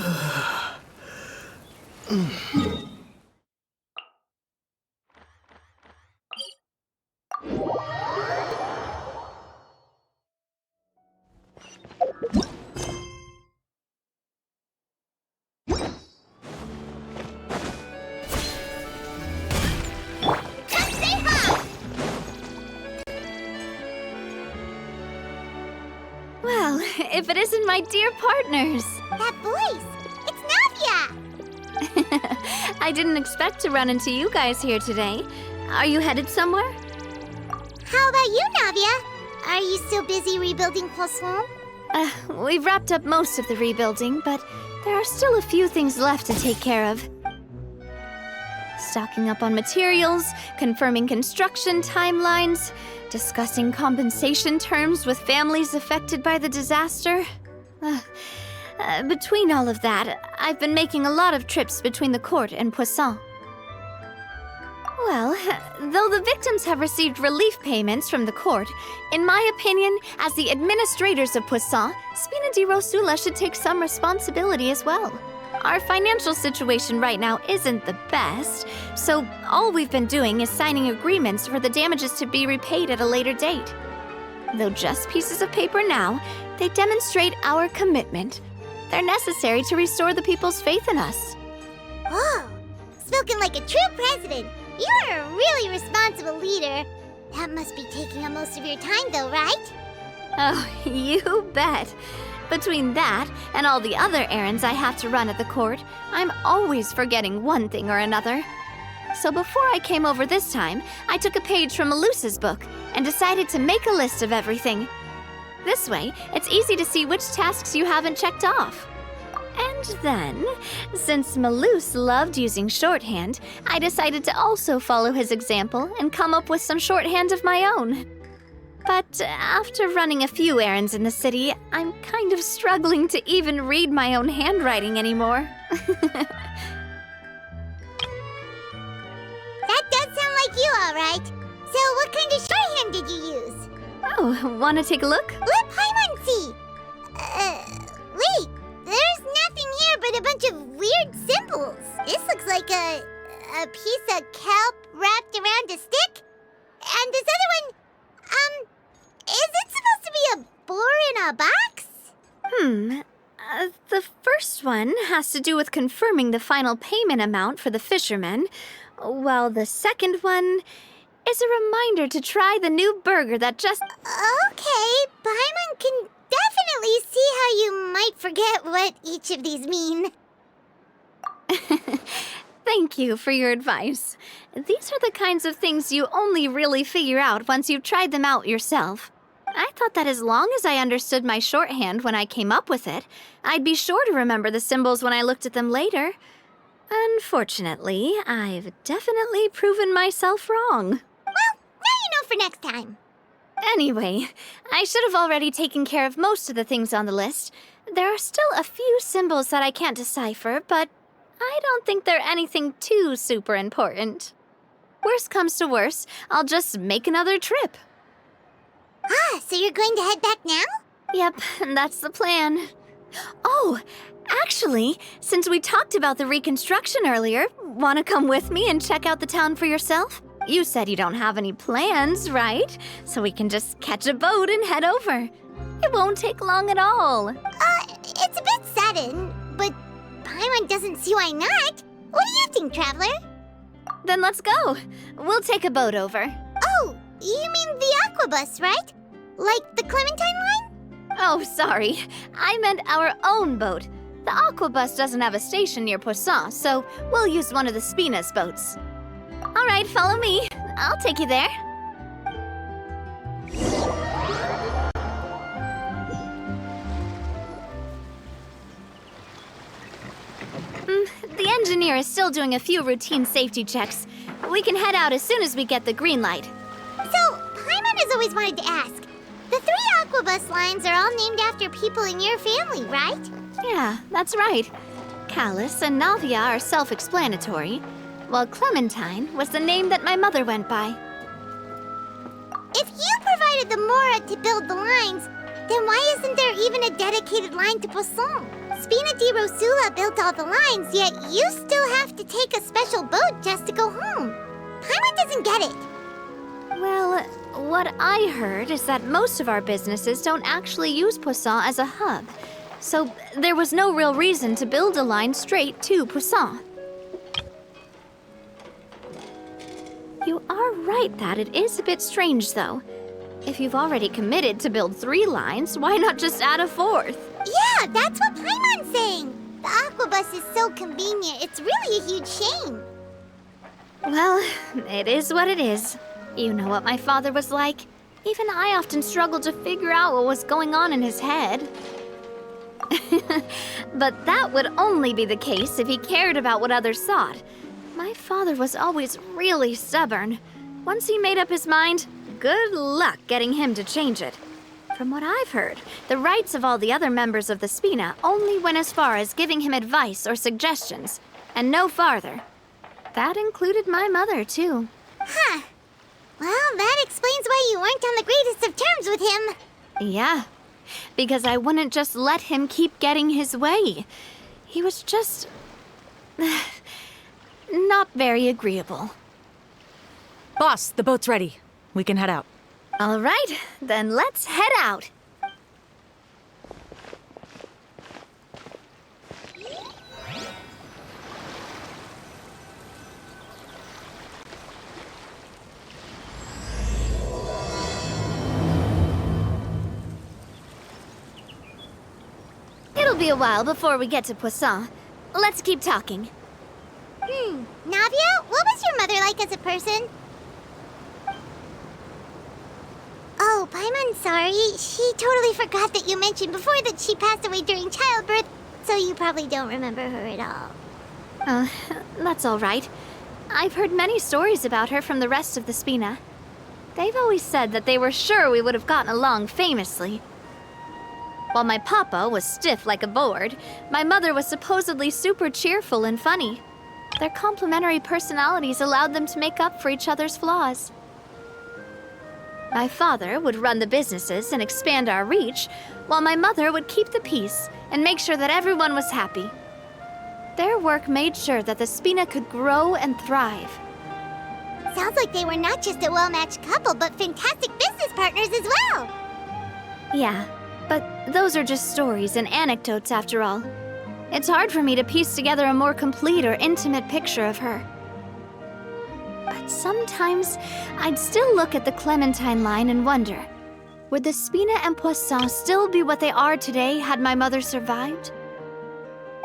Well, if it isn't my dear partners. That voice! It's Navia! I didn't expect to run into you guys here today. Are you headed somewhere? How about you, Navia? Are you still busy rebuilding Poisson? We've wrapped up most of the rebuilding, but there are still a few things left to take care of. Stocking up on materials, confirming construction timelines, discussing compensation terms with families affected by the disaster. Between all of that, I've been making a lot of trips between the court and Poisson. Well, though the victims have received relief payments from the court, in my opinion, as the administrators of Poisson, Spina di Rosula should take some responsibility as well. Our financial situation right now isn't the best, so all we've been doing is signing agreements for the damages to be repaid at a later date. Though just pieces of paper now, they demonstrate our commitment. They're necessary to restore the people's faith in us. Whoa! Spoken like a true president! You're a really responsible leader. That must be taking up most of your time, though, right? Oh, you bet. Between that and all the other errands I have to run at the court, I'm always forgetting one thing or another. So before I came over this time, I took a page from Melusa's book and decided to make a list of everything. This way, it's easy to see which tasks you haven't checked off. And then, since Melus loved using shorthand, I decided to also follow his example and come up with some shorthand of my own. But after running a few errands in the city, I'm kind of struggling to even read my own handwriting anymore. That does sound like you, all right. So what kind of shorthand did you use? Oh, want to take a look? Let Paimon see! Wait, there's nothing here but a bunch of weird symbols. This looks like a piece of kelp wrapped around a stick. And this other one, is it supposed to be a boar in a box? The first one has to do with confirming the final payment amount for the fishermen, while the second one is a reminder to try the new burger that just... Okay, Paimon can definitely see how you might forget what each of these mean. Thank you for your advice. These are the kinds of things you only really figure out once you've tried them out yourself. I thought that as long as I understood my shorthand when I came up with it, I'd be sure to remember the symbols when I looked at them later. Unfortunately, I've definitely proven myself wrong. Well, now you know for next time. Anyway, I should have already taken care of most of the things on the list. There are still a few symbols that I can't decipher, but I don't think they're anything too super important. Worst comes to worst, I'll just make another trip. Ah, so you're going to head back now? Yep, that's the plan. Oh, actually, since we talked about the reconstruction earlier, want to come with me and check out the town for yourself? You said you don't have any plans, right? So we can just catch a boat and head over. It won't take long at all. It's a bit sudden, but Paimon doesn't see why not. What do you think, Traveler? Then let's go. We'll take a boat over. Oh, you mean the Aquabus, right? Like the Clementine line? Oh, sorry. I meant our own boat. The Aquabus doesn't have a station near Poisson, so we'll use one of the Spina's boats. All right, follow me. I'll take you there. The engineer is still doing a few routine safety checks. We can head out as soon as we get the green light. So, Paimon has always wanted to ask. The 3 Aquabus lines are all named after people in your family, right? Yeah, that's right. Callus and Navia are self-explanatory, while Clementine was the name that my mother went by. If you provided the mora to build the lines, then why isn't there even a dedicated line to Poisson? Spina di Rosula built all the lines, yet you still have to take a special boat just to go home. Paimon doesn't get it. Well, what I heard is that most of our businesses don't actually use Poisson as a hub. So there was no real reason to build a line straight to Poisson. You are right that it is a bit strange, though. If you've already committed to build 3 lines, why not just add a 4th? Yeah, that's what Paimon's saying. The aquabus is so convenient, it's really a huge shame. Well, it is what it is. You know what my father was like. Even I often struggled to figure out what was going on in his head. But that would only be the case if he cared about what others thought. My father was always really stubborn. Once he made up his mind, good luck getting him to change it. From what I've heard, the rights of all the other members of the Spina only went as far as giving him advice or suggestions, and no farther. That included my mother, too. Huh. Well, that explains why you weren't on the greatest of terms with him. Yeah, because I wouldn't just let him keep getting his way. He was just... not very agreeable. Boss, the boat's ready. We can head out. All right, then let's head out. It'll be a while before we get to Poisson. Let's keep talking. Navia, what was your mother like as a person? Oh, Paimon's sorry. She totally forgot that you mentioned before that she passed away during childbirth, so you probably don't remember her at all. That's all right. I've heard many stories about her from the rest of the Spina. They've always said that they were sure we would have gotten along famously. While my papa was stiff like a board, my mother was supposedly super cheerful and funny. Their complementary personalities allowed them to make up for each other's flaws. My father would run the businesses and expand our reach, while my mother would keep the peace and make sure that everyone was happy. Their work made sure that the Spina could grow and thrive. Sounds like they were not just a well-matched couple, but fantastic business partners as well. Yeah, but those are just stories and anecdotes after all. It's hard for me to piece together a more complete or intimate picture of her. But sometimes I'd still look at the Clementine line and wonder, would the Spina and Poisson still be what they are today had my mother survived?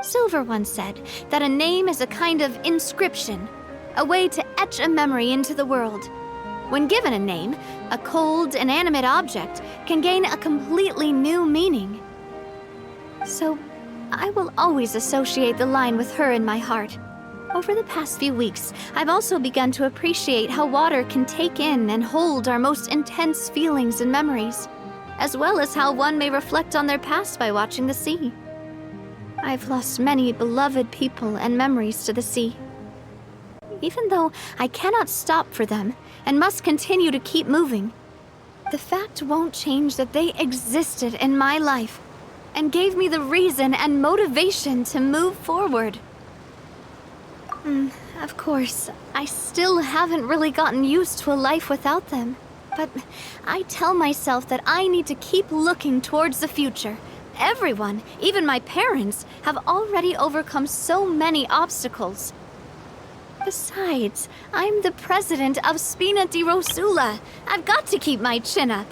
Silver once said that a name is a kind of inscription, a way to etch a memory into the world. When given a name, a cold, inanimate object can gain a completely new meaning. So, I will always associate the line with her in my heart. Over the past few weeks, I've also begun to appreciate how water can take in and hold our most intense feelings and memories, as well as how one may reflect on their past by watching the sea. I've lost many beloved people and memories to the sea. Even though I cannot stop for them and must continue to keep moving, the fact won't change that they existed in my life and gave me the reason and motivation to move forward. Of course, I still haven't really gotten used to a life without them, but I tell myself that I need to keep looking towards the future. Everyone, even my parents, have already overcome so many obstacles. Besides, I'm the president of Spina di Rosula. I've got to keep my chin up.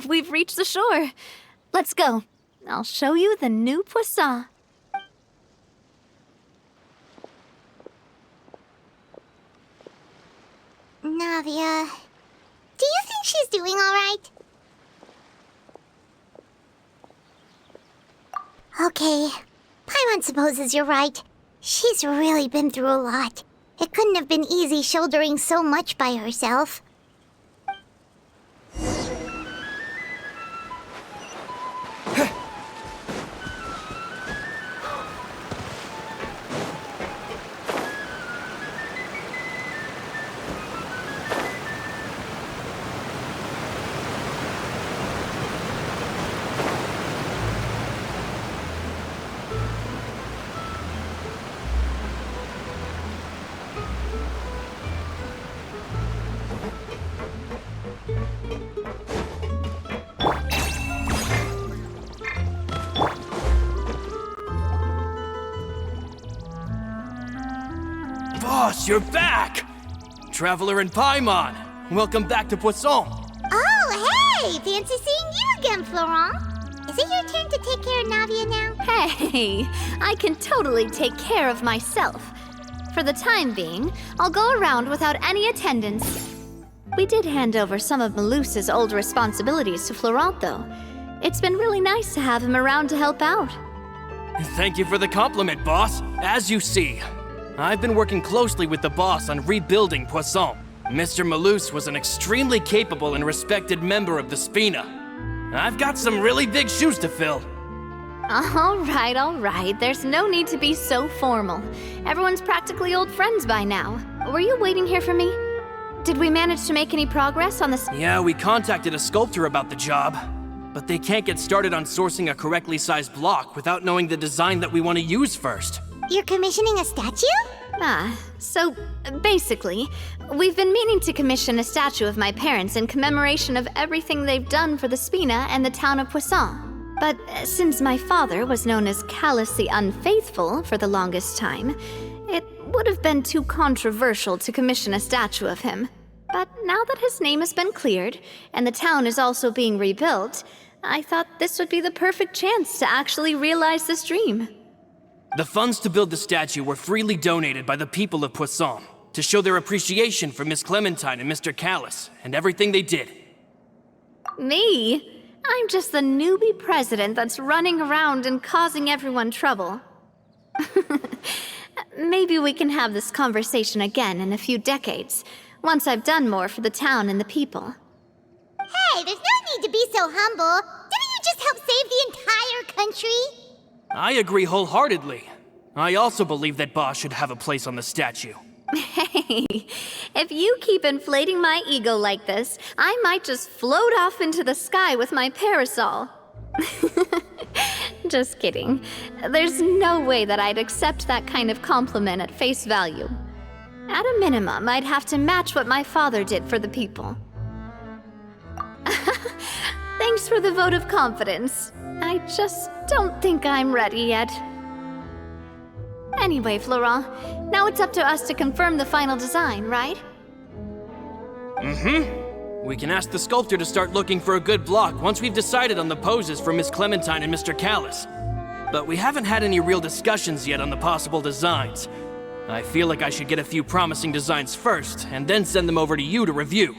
We've reached the shore. Let's go. I'll show you the new Poisson. Navia, do you think she's doing all right? Okay, Paimon supposes you're right. She's really been through a lot. It couldn't have been easy shouldering so much by herself. Boss, you're back! Traveler and Paimon, welcome back to Poisson. Oh, hey! Fancy seeing you again, Florent. Is it your turn to take care of Navia now? Hey, I can totally take care of myself. For the time being, I'll go around without any attendance. We did hand over some of Malus's old responsibilities to Florent, though. It's been really nice to have him around to help out. Thank you for the compliment, boss. As you see, I've been working closely with the boss on rebuilding Poisson. Mr. Malus was an extremely capable and respected member of the Spina. I've got some really big shoes to fill. All right. There's no need to be so formal. Everyone's practically old friends by now. Were you waiting here for me? Did we manage to make any progress on this? Yeah, we contacted a sculptor about the job, but they can't get started on sourcing a correctly sized block without knowing the design that we want to use first. You're commissioning a statue? So basically, we've been meaning to commission a statue of my parents in commemoration of everything they've done for the Spina and the town of Poisson. But since my father was known as Callus the Unfaithful for the longest time, it would have been too controversial to commission a statue of him. But now that his name has been cleared, and the town is also being rebuilt, I thought this would be the perfect chance to actually realize this dream. The funds to build the statue were freely donated by the people of Poisson to show their appreciation for Miss Clementine and Mr. Callus and everything they did. Me? I'm just the newbie president that's running around and causing everyone trouble. Maybe we can have this conversation again in a few decades, once I've done more for the town and the people. Hey, there's no need to be so humble. Didn't you just help save the entire country? I agree wholeheartedly. I also believe that Boss should have a place on the statue. Hey, if you keep inflating my ego like this, I might just float off into the sky with my parasol. Just kidding. There's no way that I'd accept that kind of compliment at face value. At a minimum, I'd have to match what my father did for the people. Thanks for the vote of confidence. I just don't think I'm ready yet. Anyway, Florent, now it's up to us to confirm the final design, right? We can ask the sculptor to start looking for a good block once we've decided on the poses for Miss Clementine and Mr. Callus. But we haven't had any real discussions yet on the possible designs. I feel like I should get a few promising designs first, and then send them over to you to review.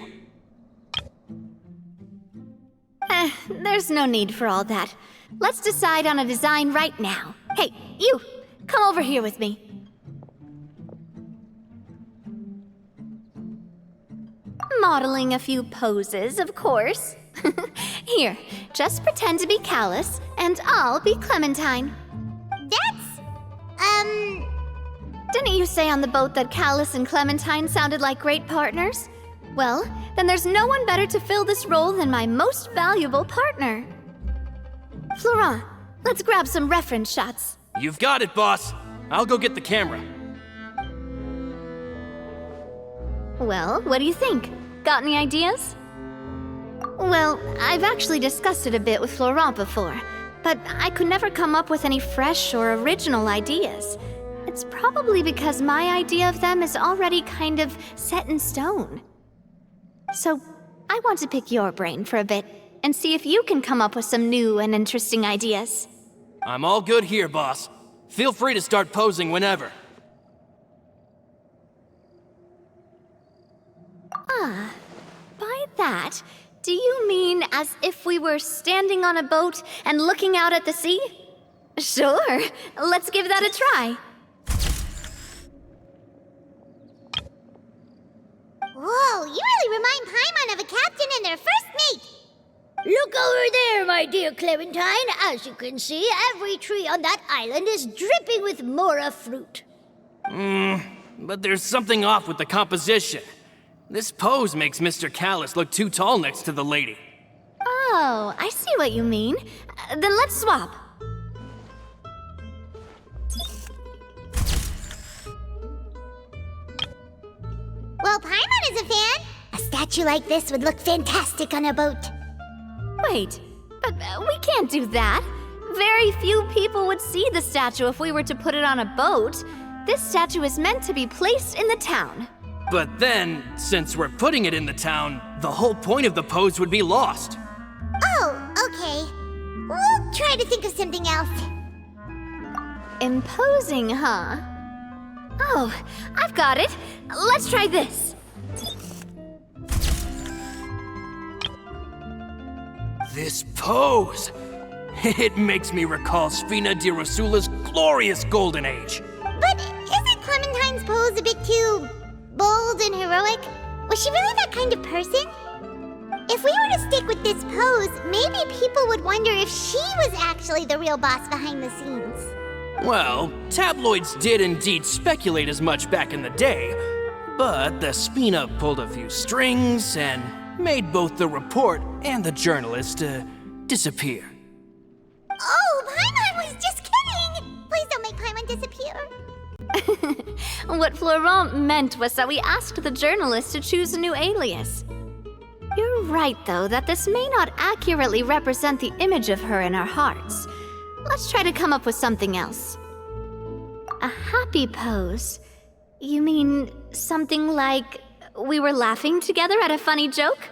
There's no need for all that. Let's decide on a design right now. Hey, you! Come over here with me. Modeling a few poses, of course. Here, just pretend to be Callus, and I'll be Clementine. Didn't you say on the boat that Callus and Clementine sounded like great partners? Well, then there's no one better to fill this role than my most valuable partner. Florent, let's grab some reference shots. You've got it, boss. I'll go get the camera. Well, what do you think? Got any ideas? Well, I've actually discussed it a bit with Florent before, but I could never come up with any fresh or original ideas. It's probably because my idea of them is already kind of set in stone. So, I want to pick your brain for a bit and see if you can come up with some new and interesting ideas. I'm all good here, boss. Feel free to start posing whenever. By that, do you mean as if we were standing on a boat and looking out at the sea? Sure, let's give that a try. Whoa, you really remind Paimon of a captain and their first mate. Look over there, my dear Clementine. As you can see, every tree on that island is dripping with mora fruit. But there's something off with the composition. This pose makes Mr. Callus look too tall next to the lady. Oh, I see what you mean. Then let's swap. Well, Paimon is a fan. A statue like this would look fantastic on a boat. Wait, but we can't do that. Very few people would see the statue if we were to put it on a boat. This statue is meant to be placed in the town. But then, since we're putting it in the town, the whole point of the pose would be lost. Oh, okay. We'll try to think of something else. Imposing, huh? Oh, I've got it. Let's try this. This pose! It makes me recall Sfina di Rosula's glorious golden age. But isn't Clementine's pose a bit too bold and heroic? Was she really that kind of person? If we were to stick with this pose, maybe people would wonder if she was actually the real boss behind the scenes. Well, tabloids did indeed speculate as much back in the day, but the Sfina pulled a few strings and made both the report and the journalist disappear. Oh, Paimon was just kidding! Please don't make Paimon disappear. What Florent meant was that we asked the journalist to choose a new alias. You're right, though, that this may not accurately represent the image of her in our hearts. Let's try to come up with something else. A happy pose? You mean something like we were laughing together at a funny joke?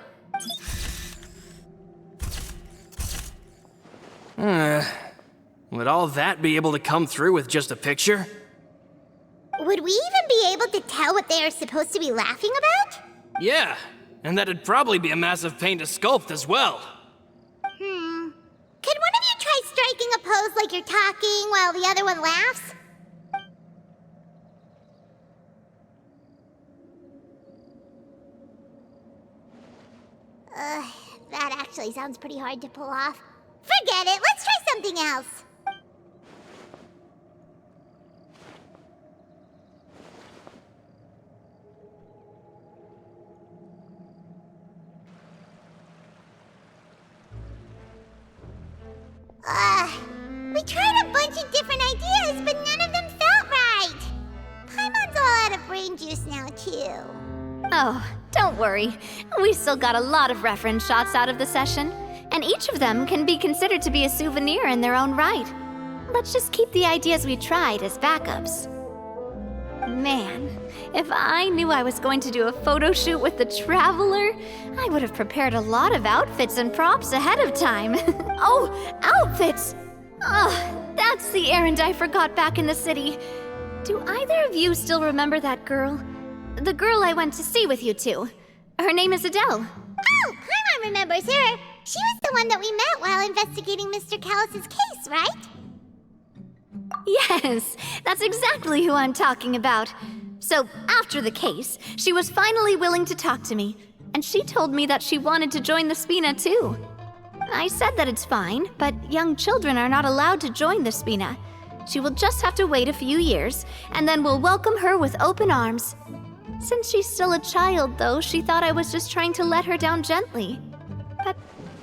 Would all that be able to come through with just a picture? Would we even be able to tell what they are supposed to be laughing about? Yeah, and that'd probably be a massive pain to sculpt as well. Could one of you try striking a pose like you're talking while the other one laughs? That actually sounds pretty hard to pull off. Forget it, let's try something else. We tried a bunch of different ideas, but none of them felt right. Paimon's all out of brain juice now, too. Oh, don't worry. We still got a lot of reference shots out of the session, and each of them can be considered to be a souvenir in their own right. Let's just keep the ideas we tried as backups. Man, if I knew I was going to do a photo shoot with the Traveler, I would have prepared a lot of outfits and props ahead of time. Oh, outfits! Oh, that's the errand I forgot back in the city. Do either of you still remember that girl? The girl I went to see with you two. Her name is Adele. Oh, Paimon remembers her. She was the one that we met while investigating Mr. Callus's case, right? Yes, that's exactly who I'm talking about. So, after the case, she was finally willing to talk to me, and she told me that she wanted to join the Spina too. I said that it's fine, but young children are not allowed to join the Spina. She will just have to wait a few years, and then we'll welcome her with open arms. Since she's still a child, though, she thought I was just trying to let her down gently. But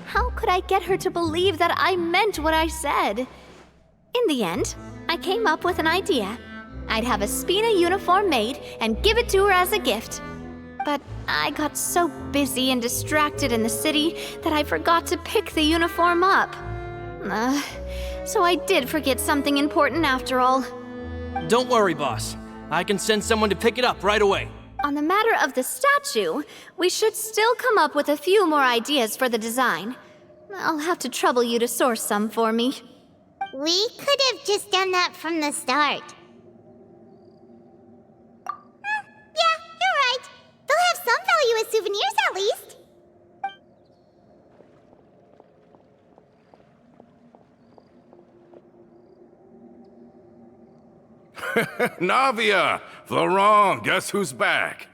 how could I get her to believe that I meant what I said? In the end, I came up with an idea. I'd have a Spina uniform made and give it to her as a gift. But I got so busy and distracted in the city that I forgot to pick the uniform up. So I did forget something important after all. Don't worry, boss. I can send someone to pick it up right away. On the matter of the statue, we should still come up with a few more ideas for the design. I'll have to trouble you to source some for me. We could have just done that from the start. Yeah, you're right. They'll have some value as souvenirs at least. Navia! Florent, guess who's back?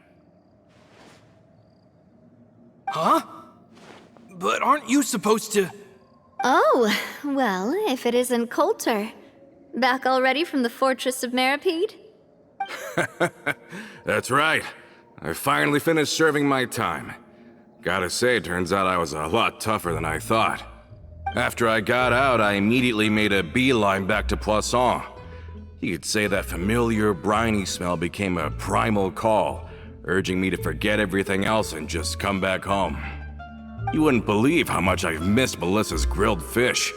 Huh? But aren't you supposed to... Oh, well, if it isn't Coulter. Back already from the Fortress of Meripede? That's right. I finally finished serving my time. Gotta say, turns out I was a lot tougher than I thought. After I got out, I immediately made a beeline back to Poisson. You could say that familiar, briny smell became a primal call, urging me to forget everything else and just come back home. You wouldn't believe how much I've missed Melissa's grilled fish.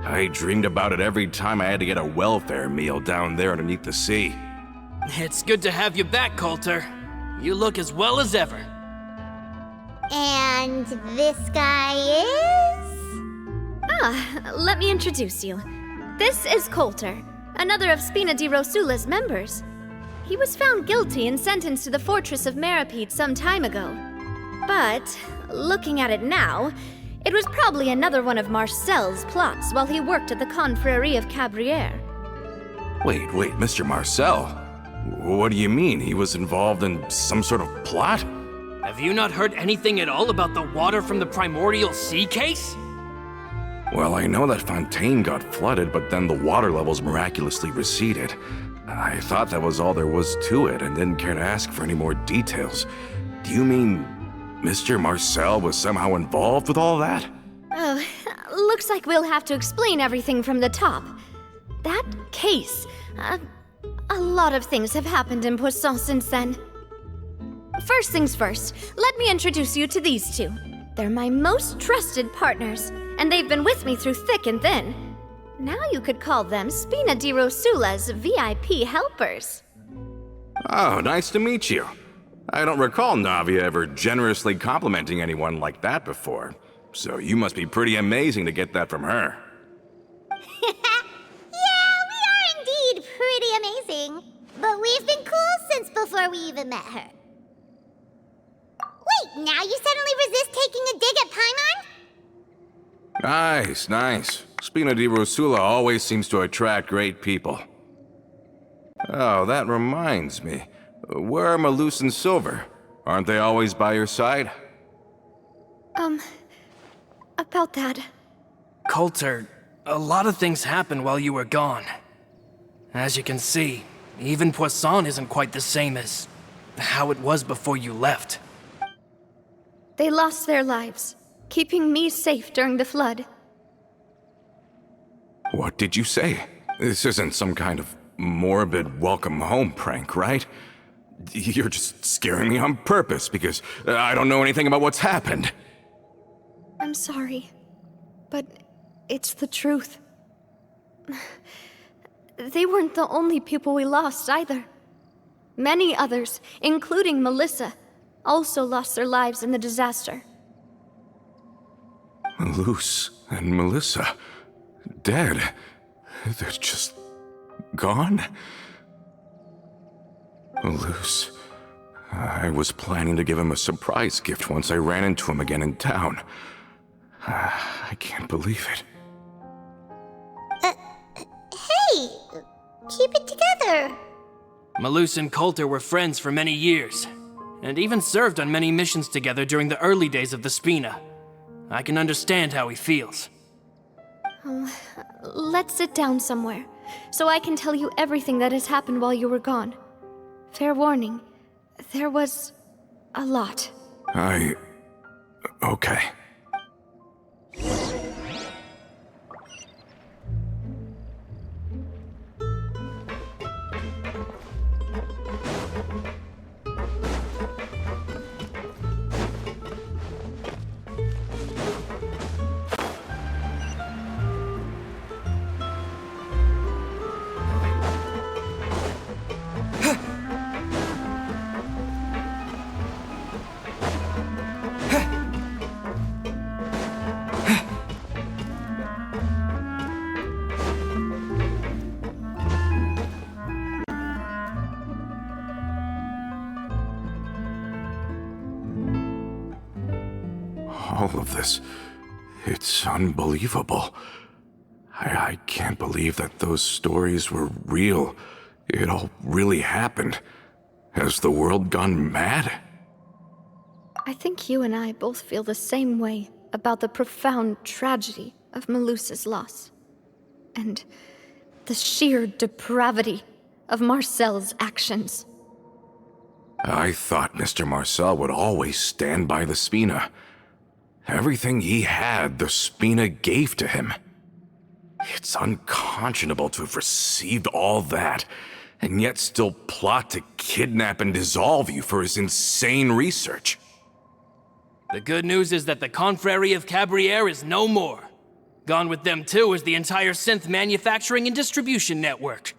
I dreamed about it every time I had to get a welfare meal down there underneath the sea. It's good to have you back, Coulter. You look as well as ever. And this guy is? Let me introduce you. This is Coulter, another of Spina di Rosula's members. He was found guilty and sentenced to the Fortress of Meripede some time ago. But, looking at it now, it was probably another one of Marcel's plots while he worked at the Confrérie of Cabrières. Wait, Mr. Marcel? What do you mean? He was involved in some sort of plot? Have you not heard anything at all about the water from the primordial sea case? Well, I know that Fontaine got flooded, but then the water levels miraculously receded. I thought that was all there was to it and didn't care to ask for any more details. Do you mean Mr. Marcel was somehow involved with all that? Oh, looks like we'll have to explain everything from the top. That case, a lot of things have happened in Poisson since then. First things first, let me introduce you to these two. They're my most trusted partners, and they've been with me through thick and thin. Now you could call them Spina di Rosula's VIP helpers. Oh, nice to meet you. I don't recall Navia ever generously complimenting anyone like that before, so you must be pretty amazing to get that from her. Yeah, we are indeed pretty amazing. But we've been cool since before we even met her. Wait, now you suddenly resist taking a dig at Paimon? Nice. Spina di Rosula always seems to attract great people. Oh, that reminds me. Where are Malus and Silver? Aren't they always by your side? About that. Coulter, a lot of things happened while you were gone. As you can see, even Poisson isn't quite the same as how it was before you left. They lost their lives, keeping me safe during the flood. What did you say? This isn't some kind of morbid welcome home prank, right? You're just scaring me on purpose because I don't know anything about what's happened. I'm sorry, but it's the truth. They weren't the only people we lost either. Many others, including Melissa, also lost their lives in the disaster. Malus and Melissa, dead. They're just gone? Malus. I was planning to give him a surprise gift once I ran into him again in town. I can't believe it. Hey, keep it together. Malus and Coulter were friends for many years, and even served on many missions together during the early days of the Spina. I can understand how he feels. Let's sit down somewhere, so I can tell you everything that has happened while you were gone. Fair warning, there was a lot. Okay. All of this, it's unbelievable. I can't believe that those stories were real. It all really happened. Has the world gone mad? I think you and I both feel the same way about the profound tragedy of Melusa's loss. And the sheer depravity of Marcel's actions. I thought Mr. Marcel would always stand by the Spina. Everything he had, the Spina gave to him. It's unconscionable to have received all that, and yet still plot to kidnap and dissolve you for his insane research. The good news is that the Confrérie of Cabrières is no more. Gone with them too is the entire synth manufacturing and distribution network.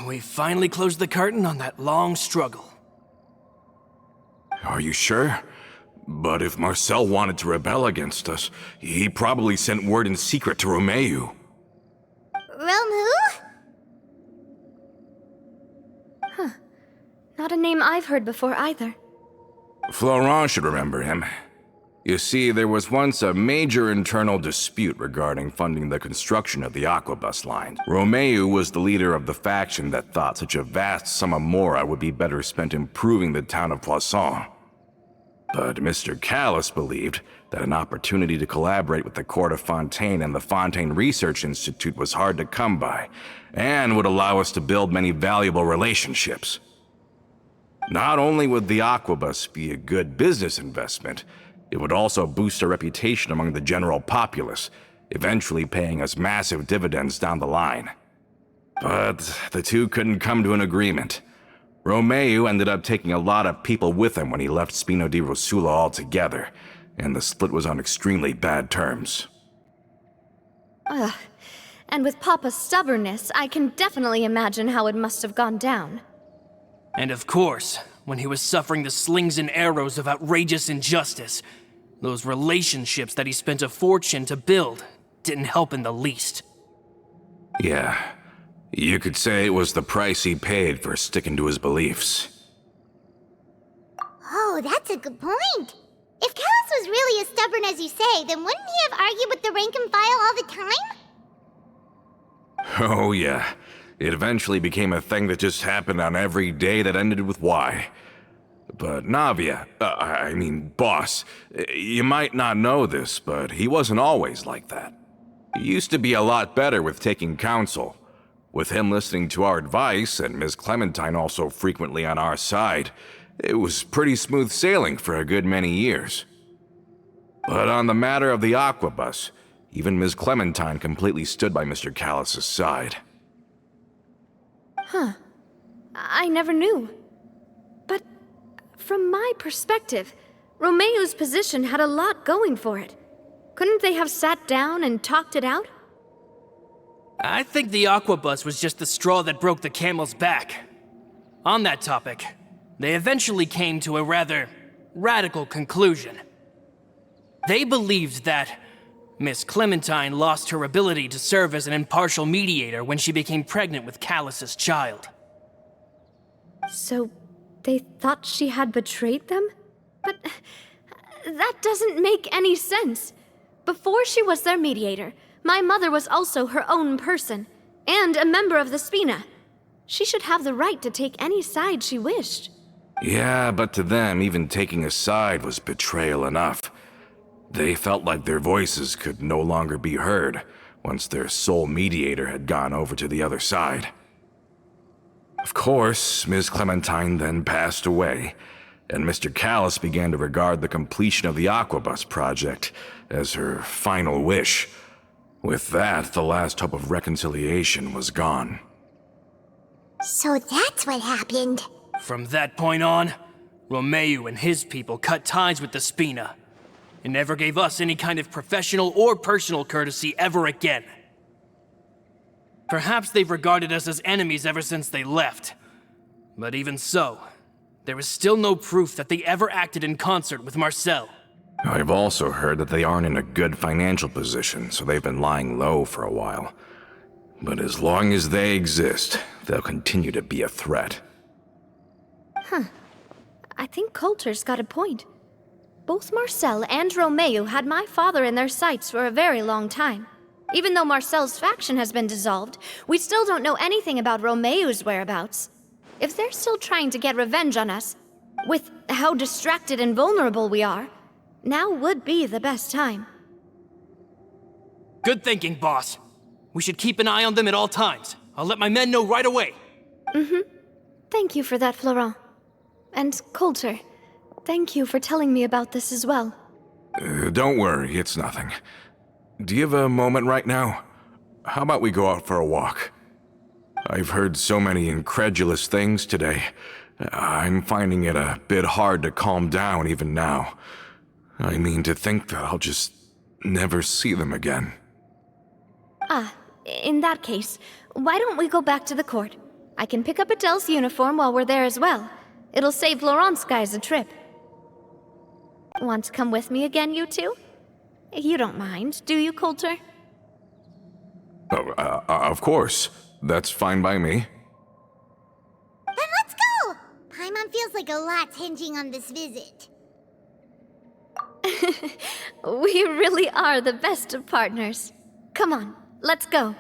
We finally closed the curtain on that long struggle. Are you sure? But if Marcel wanted to rebel against us, he probably sent word in secret to Romeu. Rome who? Not a name I've heard before either. Florent should remember him. You see, there was once a major internal dispute regarding funding the construction of the Aquabus line. Romeu was the leader of the faction that thought such a vast sum of mora would be better spent improving the town of Poisson. But Mr. Callis believed that an opportunity to collaborate with the court of Fontaine and the Fontaine Research Institute was hard to come by, and would allow us to build many valuable relationships. Not only would the Aquabus be a good business investment, it would also boost our reputation among the general populace, eventually paying us massive dividends down the line. But the two couldn't come to an agreement. Romeu ended up taking a lot of people with him when he left Spino di Rosula altogether, and the split was on extremely bad terms. Ugh. And with Papa's stubbornness, I can definitely imagine how it must have gone down. And of course, when he was suffering the slings and arrows of outrageous injustice, those relationships that he spent a fortune to build didn't help in the least. Yeah, you could say it was the price he paid for sticking to his beliefs. Oh, that's a good point. If Callis was really as stubborn as you say, then wouldn't he have argued with the rank and file all the time? Oh yeah, it eventually became a thing that just happened on every day that ended with Y. But Navia, boss, you might not know this, but he wasn't always like that. He used to be a lot better with taking counsel. With him listening to our advice, and Ms. Clementine also frequently on our side, it was pretty smooth sailing for a good many years. But on the matter of the Aquabus, even Ms. Clementine completely stood by Mr. Callis' side. I never knew. But from my perspective, Romeu's position had a lot going for it. Couldn't they have sat down and talked it out? I think the Aquabus was just the straw that broke the camel's back. On that topic, they eventually came to a rather radical conclusion. They believed that Miss Clementine lost her ability to serve as an impartial mediator when she became pregnant with Callus's child. So they thought she had betrayed them? But that doesn't make any sense. Before she was their mediator, my mother was also her own person, and a member of the Spina. She should have the right to take any side she wished. Yeah, but to them, even taking a side was betrayal enough. They felt like their voices could no longer be heard once their sole mediator had gone over to the other side. Of course, Ms. Clementine then passed away, and Mr. Callis began to regard the completion of the Aquabus project as her final wish. With that, the last hope of reconciliation was gone. So that's what happened. From that point on, Romeu and his people cut ties with the Spina, and never gave us any kind of professional or personal courtesy ever again. Perhaps they've regarded us as enemies ever since they left. But even so, there is still no proof that they ever acted in concert with Marcel. I've also heard that they aren't in a good financial position, so they've been lying low for a while. But as long as they exist, they'll continue to be a threat. I think Coulter's got a point. Both Marcel and Romeu had my father in their sights for a very long time. Even though Marcel's faction has been dissolved, we still don't know anything about Romeu's whereabouts. If they're still trying to get revenge on us, with how distracted and vulnerable we are, now would be the best time. Good thinking, boss. We should keep an eye on them at all times. I'll let my men know right away. Thank you for that, Florent. And Coulter, thank you for telling me about this as well. Don't worry, it's nothing. Do you have a moment right now? How about we go out for a walk? I've heard so many incredulous things today. I'm finding it a bit hard to calm down even now. I mean, to think that I'll just never see them again. In that case, why don't we go back to the court? I can pick up Adele's uniform while we're there as well. It'll save Laurent's guys a trip. Want to come with me again, you two? You don't mind, do you, Coulter? Oh, of course. That's fine by me. Then let's go! Paimon feels like a lot's hinging on this visit. We really are the best of partners. Come on, let's go.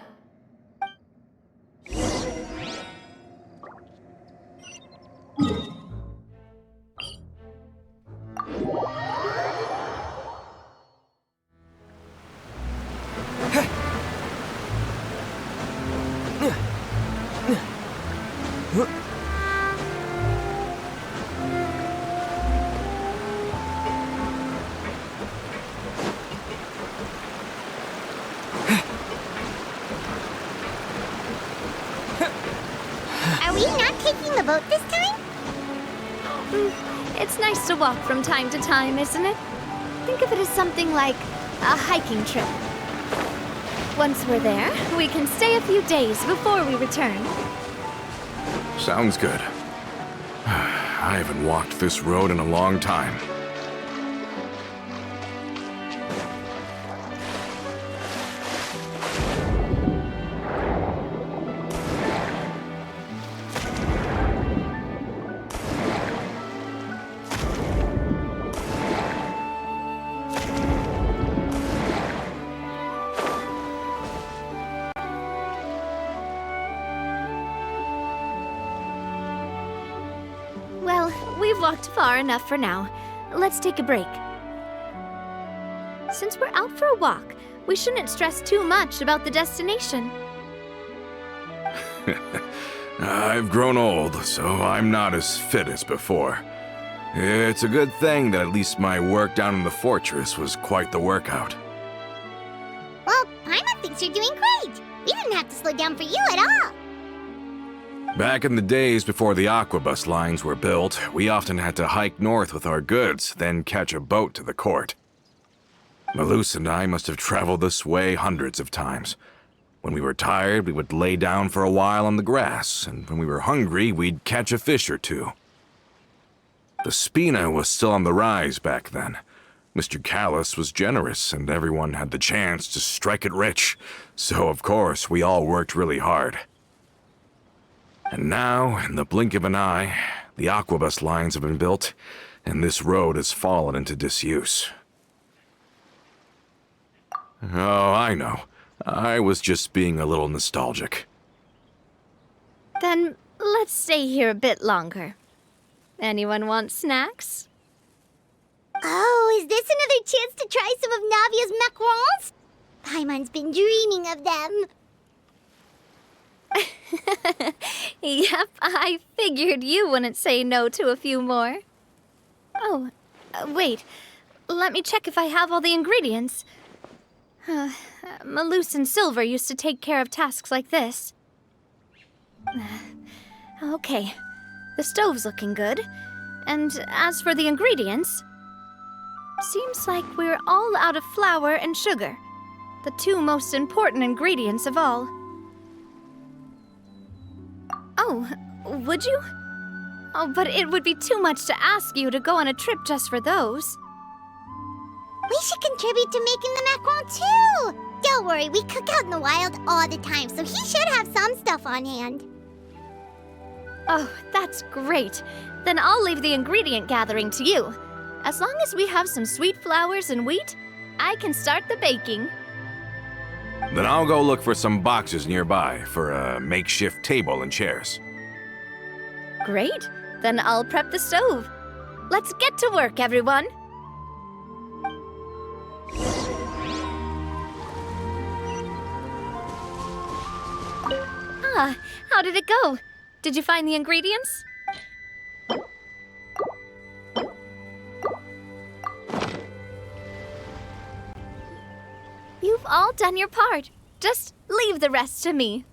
Are we not taking the boat this time? It's nice to walk from time to time, isn't it? Think of it as something like a hiking trip. Once we're there, we can stay a few days before we return. Sounds good. I haven't walked this road in a long time. Well, we've walked far enough for now. Let's take a break. Since we're out for a walk, we shouldn't stress too much about the destination. I've grown old, so I'm not as fit as before. It's a good thing that at least my work down in the fortress was quite the workout. Well, Paimon thinks you're doing great. We didn't have to slow down for you at all. Back in the days before the aquabus lines were built, we often had to hike north with our goods, then catch a boat to the court. Malus and I must have traveled this way hundreds of times. When we were tired, we would lay down for a while on the grass, and when we were hungry, we'd catch a fish or two. The spina was still on the rise back then. Mr. Callis was generous, and everyone had the chance to strike it rich, so of course we all worked really hard. And now, in the blink of an eye, the aquabus lines have been built, and this road has fallen into disuse. Oh, I know. I was just being a little nostalgic. Then let's stay here a bit longer. Anyone want snacks? Oh, is this another chance to try some of Navia's macarons? Paimon's been dreaming of them. Yep, I figured you wouldn't say no to a few more. Oh, wait. Let me check if I have all the ingredients. Malus and Silver used to take care of tasks like this. Okay, the stove's looking good. And as for the ingredients, seems like we're all out of flour and sugar, the two most important ingredients of all. Oh, would you? Oh, but it would be too much to ask you to go on a trip just for those. We should contribute to making the macaron too. Don't worry, we cook out in the wild all the time, so he should have some stuff on hand. Oh, that's great. Then I'll leave the ingredient gathering to you. As long as we have some sweet flours and wheat, I can start the baking. Then I'll go look for some boxes nearby for a makeshift table and chairs. Great. Then I'll prep the stove. Let's get to work, everyone. Ah, how did it go? Did you find the ingredients? You've all done your part. Just leave the rest to me.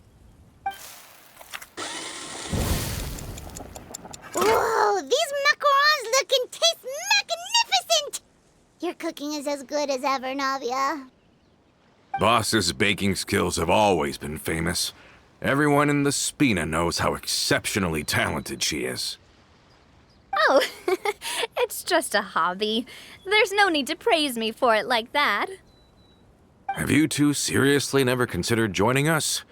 Whoa, these macarons look and taste magnificent! Your cooking is as good as ever, Navia. Boss's baking skills have always been famous. Everyone in the Spina knows how exceptionally talented she is. Oh, it's just a hobby. There's no need to praise me for it like that. Have you two seriously never considered joining us?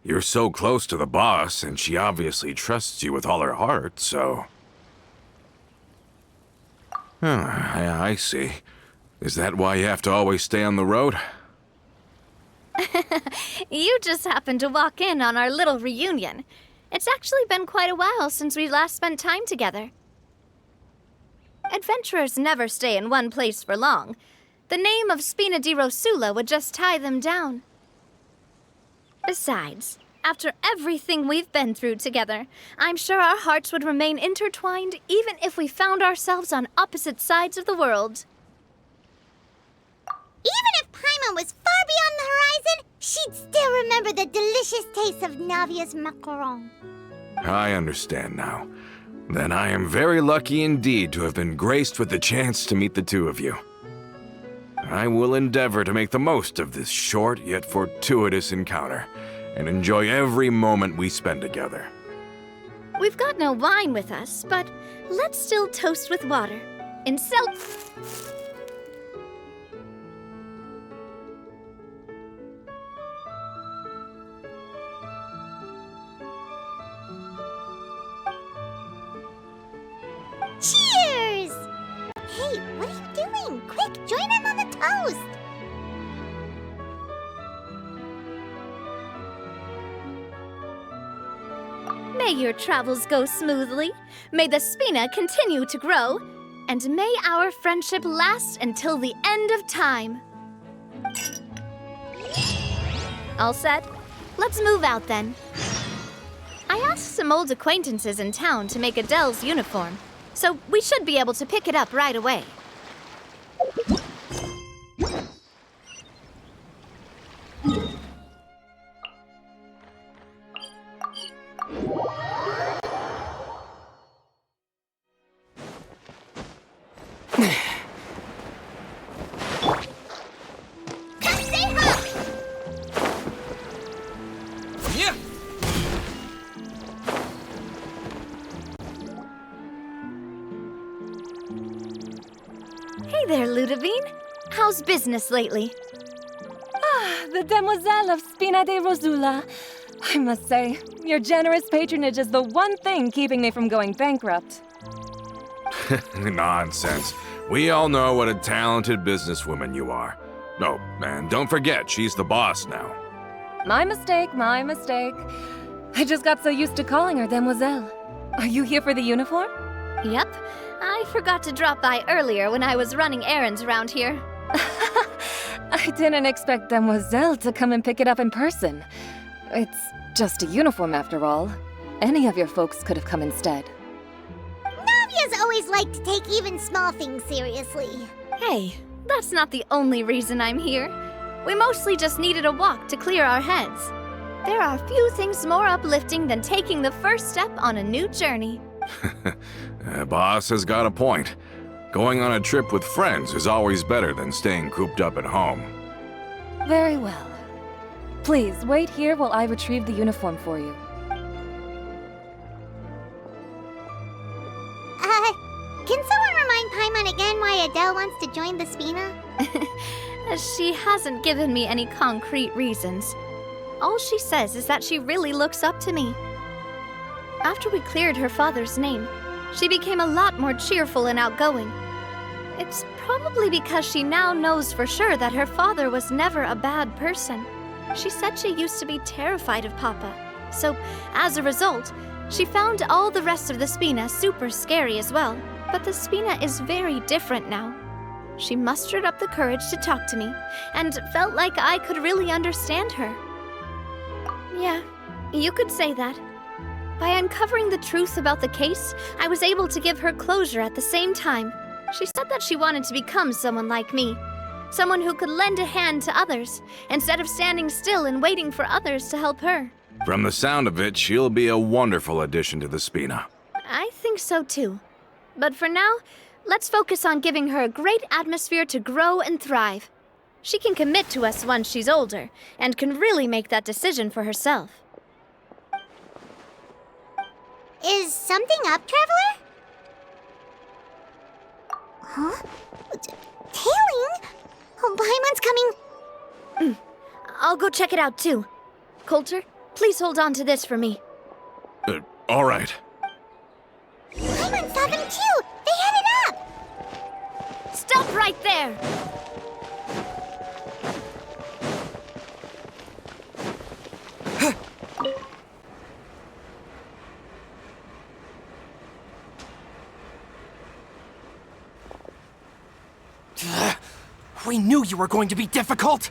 You're so close to the boss, and she obviously trusts you with all her heart, so... I see. Is that why you have to always stay on the road? You just happened to walk in on our little reunion. It's actually been quite a while since we last spent time together. Adventurers never stay in one place for long. The name of Spina di Rosula would just tie them down. Besides, after everything we've been through together, I'm sure our hearts would remain intertwined even if we found ourselves on opposite sides of the world. Even if Paimon was far beyond the horizon, she'd still remember the delicious taste of Navia's macaron. I understand now. Then I am very lucky indeed to have been graced with the chance to meet the two of you. I will endeavor to make the most of this short yet fortuitous encounter, and enjoy every moment we spend together. We've got no wine with us, but let's still toast with water. In Cheers! Hey, what are you doing? Quick, join in on the toast! May your travels go smoothly, may the Spina continue to grow, and may our friendship last until the end of time. All set? Let's move out then. I asked some old acquaintances in town to make Adele's uniform, so we should be able to pick it up right away. Yeah! Hey there, Ludovine. How's business lately? The Demoiselle of Spina di Rosula. I must say, your generous patronage is the one thing keeping me from going bankrupt. Nonsense. We all know what a talented businesswoman you are. Oh, and don't forget, she's the boss now. My mistake, my mistake. I just got so used to calling her Demoiselle. Are you here for the uniform? Yep. I forgot to drop by earlier when I was running errands around here. I didn't expect Demoiselle to come and pick it up in person. It's just a uniform after all. Any of your folks could have come instead. Navia's always liked to take even small things seriously. Hey, that's not the only reason I'm here. We mostly just needed a walk to clear our heads. There are few things more uplifting than taking the first step on a new journey. Boss has got a point. Going on a trip with friends is always better than staying cooped up at home. Very well. Please, wait here while I retrieve the uniform for you. Can someone remind Paimon again why Adele wants to join the Spina? She hasn't given me any concrete reasons. All she says is that she really looks up to me. After we cleared her father's name, she became a lot more cheerful and outgoing. It's probably because she now knows for sure that her father was never a bad person. She said she used to be terrified of Papa, so as a result, she found all the rest of the Spina super scary as well. But the Spina is very different now. She mustered up the courage to talk to me, and felt like I could really understand her. Yeah, you could say that. By uncovering the truth about the case, I was able to give her closure at the same time. She said that she wanted to become someone like me. Someone who could lend a hand to others, instead of standing still and waiting for others to help her. From the sound of it, she'll be a wonderful addition to the Spina. I think so too. But for now, let's focus on giving her a great atmosphere to grow and thrive. She can commit to us once she's older, and can really make that decision for herself. Is something up, Traveler? Huh? Tailing? Oh, Paimon's coming. I'll go check it out too. Coulter, please hold on to this for me. All right. Paimon saw them too! They headed up! Stop right there! We knew you were going to be difficult!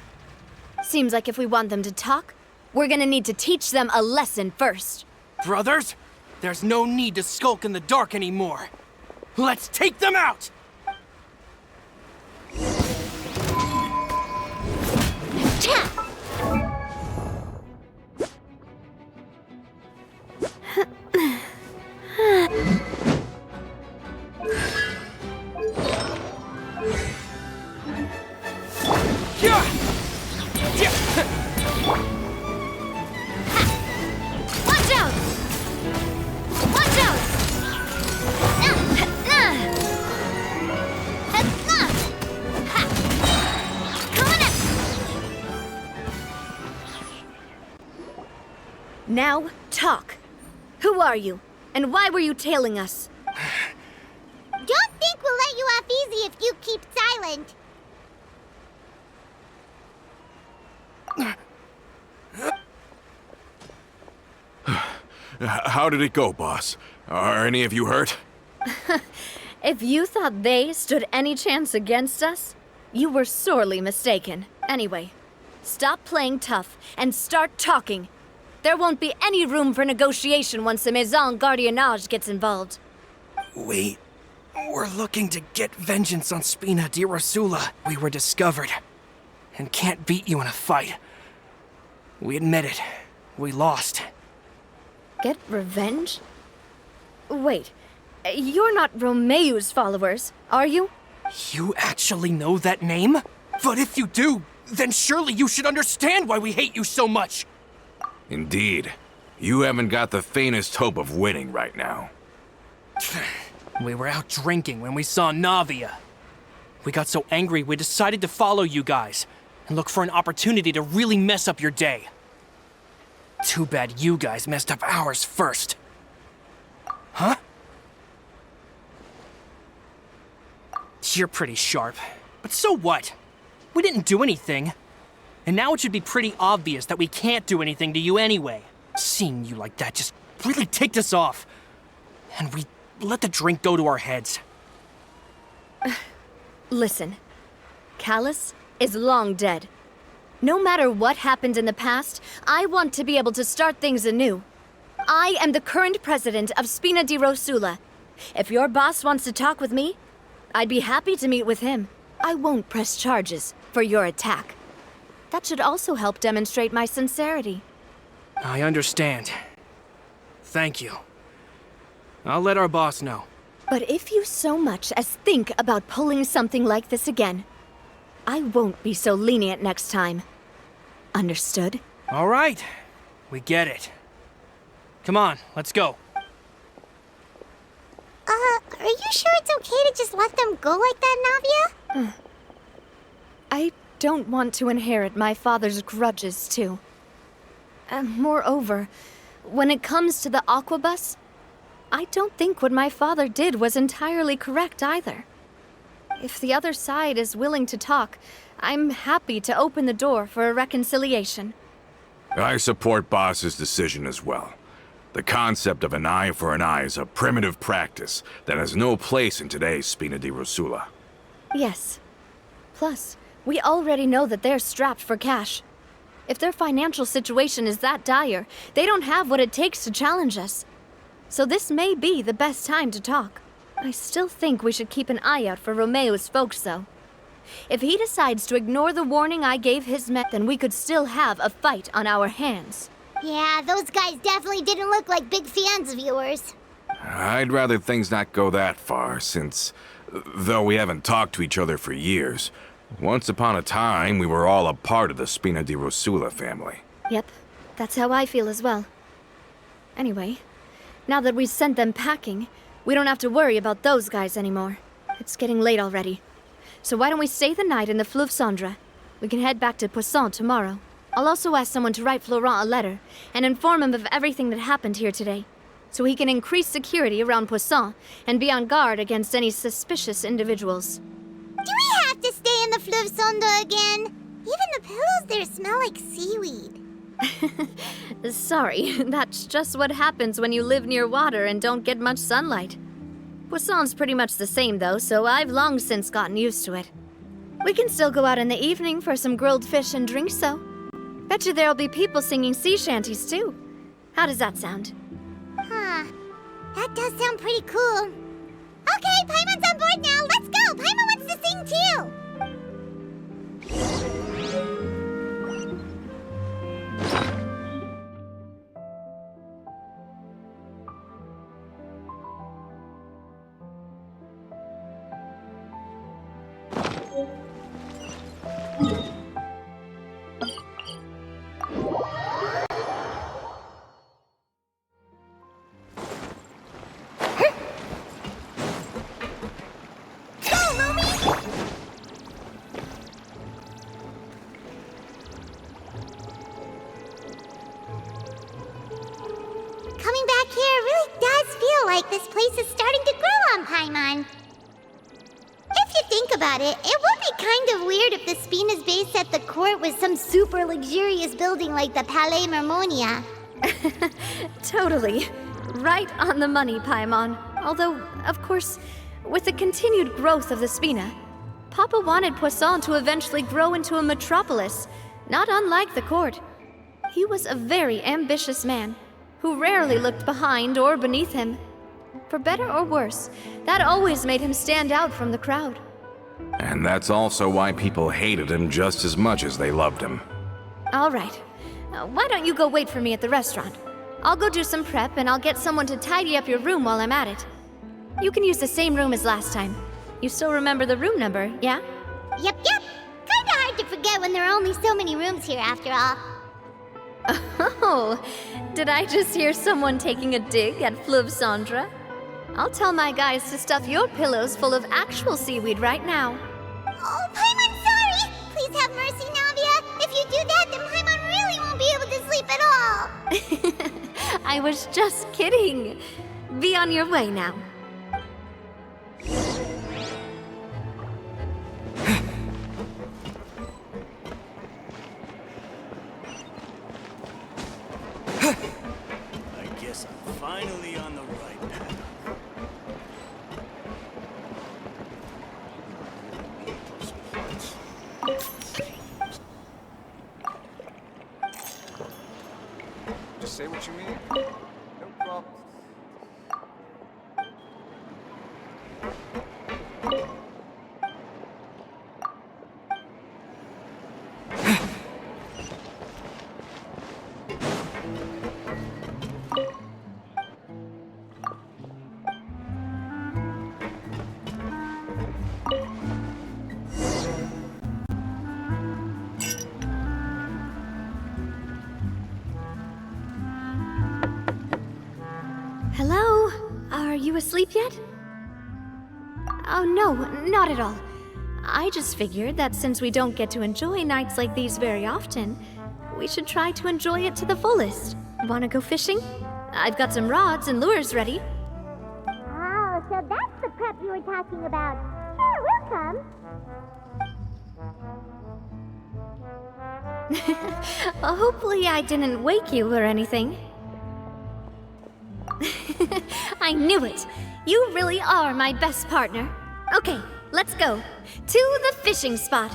Seems like if we want them to talk, we're gonna need to teach them a lesson first. Brothers, there's no need to skulk in the dark anymore. Let's take them out! Watch out! Watch out! Coming up! Now, talk. Who are you? And why were you tailing us? Don't think we'll let you off easy if you keep silent. How did it go, boss? Are any of you hurt? If you thought they stood any chance against us, you were sorely mistaken. Anyway, stop playing tough and start talking. There won't be any room for negotiation once the Maison Gardiennage gets involved. We're looking to get vengeance on Spina di Rosula. We were discovered and can't beat you in a fight. We admit it. We lost. Get revenge? Wait, you're not Romeu's followers, are you? You actually know that name? But if you do, then surely you should understand why we hate you so much. Indeed. You haven't got the faintest hope of winning right now. We were out drinking when we saw Navia. We got so angry we decided to follow you guys and look for an opportunity to really mess up your day. Too bad you guys messed up ours first. Huh? You're pretty sharp, but so what? We didn't do anything. And now it should be pretty obvious that we can't do anything to you anyway. Seeing you like that just really ticked us off. And we let the drink go to our heads. Listen, Callus is long dead. No matter what happened in the past, I want to be able to start things anew. I am the current president of Spina di Rosula. If your boss wants to talk with me, I'd be happy to meet with him. I won't press charges for your attack. That should also help demonstrate my sincerity. I understand. Thank you. I'll let our boss know. But if you so much as think about pulling something like this again, I won't be so lenient next time. Understood? All right. We get it. Come on, let's go. Are you sure it's okay to just let them go like that, Navia? I don't want to inherit my father's grudges, too. Moreover, when it comes to the Aquabus, I don't think what my father did was entirely correct either. If the other side is willing to talk, I'm happy to open the door for a reconciliation. I support Boss's decision as well. The concept of an eye for an eye is a primitive practice that has no place in today's Spina di Rosula. Yes. Plus, we already know that they're strapped for cash. If their financial situation is that dire, they don't have what it takes to challenge us. So this may be the best time to talk. I still think we should keep an eye out for Romeu's folks, though. If he decides to ignore the warning I gave his men, then we could still have a fight on our hands. Yeah, those guys definitely didn't look like big fans of yours. I'd rather things not go that far, since, though we haven't talked to each other for years, once upon a time we were all a part of the Spina di Rosula family. Yep, that's how I feel as well. Anyway, Now that we've sent them packing, we don't have to worry about those guys anymore. It's getting late already. So why don't we stay the night in the Fleuve Cendre? We can head back to Poisson tomorrow. I'll also ask someone to write Florent a letter and inform him of everything that happened here today, so he can increase security around Poisson and be on guard against any suspicious individuals. Do we have to stay in the Fleuve Cendre again? Even the pillows there smell like seaweed. Sorry, that's just what happens when you live near water and don't get much sunlight. Poisson's pretty much the same though, so I've long since gotten used to it. We can still go out in the evening for some grilled fish and drinks though. Bet you there'll be people singing sea shanties too. How does that sound? Huh. That does sound pretty cool. Okay, Paimon's on board now. Let's go. Paimon wants to sing too. Coming back here really does feel like this place is starting to grow on Paimon. If you think about it, it would be kind of weird if the Spina's base at the court was some super luxurious building like the Palais Mermonia. Totally. Right on the money, Paimon. Although, of course, with the continued growth of the Spina, Papa wanted Poisson to eventually grow into a metropolis, not unlike the court. He was a very ambitious man, who rarely looked behind or beneath him. For better or worse, that always made him stand out from the crowd. And that's also why people hated him just as much as they loved him. All right. Why don't you go wait for me at the restaurant? I'll go do some prep and I'll get someone to tidy up your room while I'm at it. You can use the same room as last time. You still remember the room number, yeah? Yep. Kinda hard to forget when there are only so many rooms here after all. Oh, did I just hear someone taking a dig at Fleuve Cendre? I'll tell my guys to stuff your pillows full of actual seaweed right now. Oh, Paimon's sorry! Please have mercy, Navia! If you do that, then Paimon really won't be able to sleep at all! I was just kidding. Be on your way now. I guess I'm finally on the right path. Just say what you mean. No problem. Hello? Are you asleep yet? Oh no, not at all. I just figured that since we don't get to enjoy nights like these very often, we should try to enjoy it to the fullest. Wanna go fishing? I've got some rods and lures ready. Oh, so that's the prep you were talking about. Sure, we'll come. Well, hopefully I didn't wake you or anything. I knew it! You really are my best partner. Okay, let's go. To the fishing spot.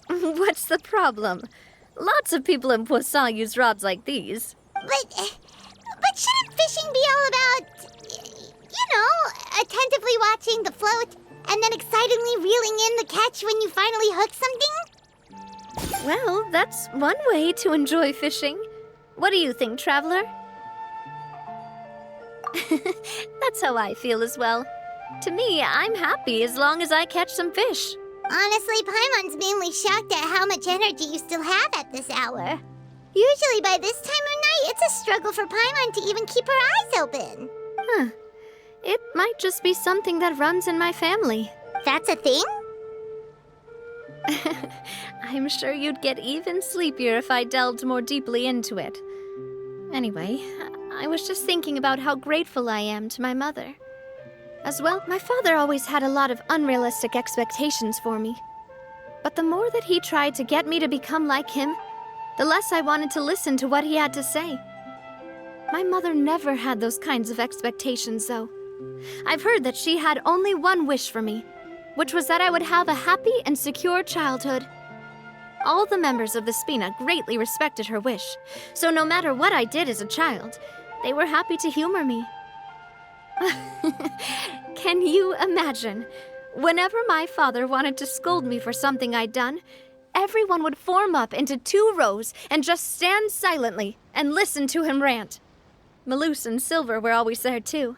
What's the problem? Lots of people in Poisson use rods like these. But shouldn't fishing be all about, attentively watching the float and then excitedly reeling in the catch when you finally hook something? Well, that's one way to enjoy fishing. What do you think, Traveler? That's how I feel as well. To me, I'm happy as long as I catch some fish. Honestly, Paimon's mainly shocked at how much energy you still have at this hour. Usually by this time of night, it's a struggle for Paimon to even keep her eyes open. Huh. It might just be something that runs in my family. That's a thing? I'm sure you'd get even sleepier if I delved more deeply into it. Anyway, I was just thinking about how grateful I am to my mother. As well, my father always had a lot of unrealistic expectations for me. But the more that he tried to get me to become like him, the less I wanted to listen to what he had to say. My mother never had those kinds of expectations, though. I've heard that she had only one wish for me, which was that I would have a happy and secure childhood. All the members of the Spina greatly respected her wish, so no matter what I did as a child, they were happy to humor me. Can you imagine? Whenever my father wanted to scold me for something I'd done, everyone would form up into 2 rows and just stand silently and listen to him rant. Malouse and Silver were always there too.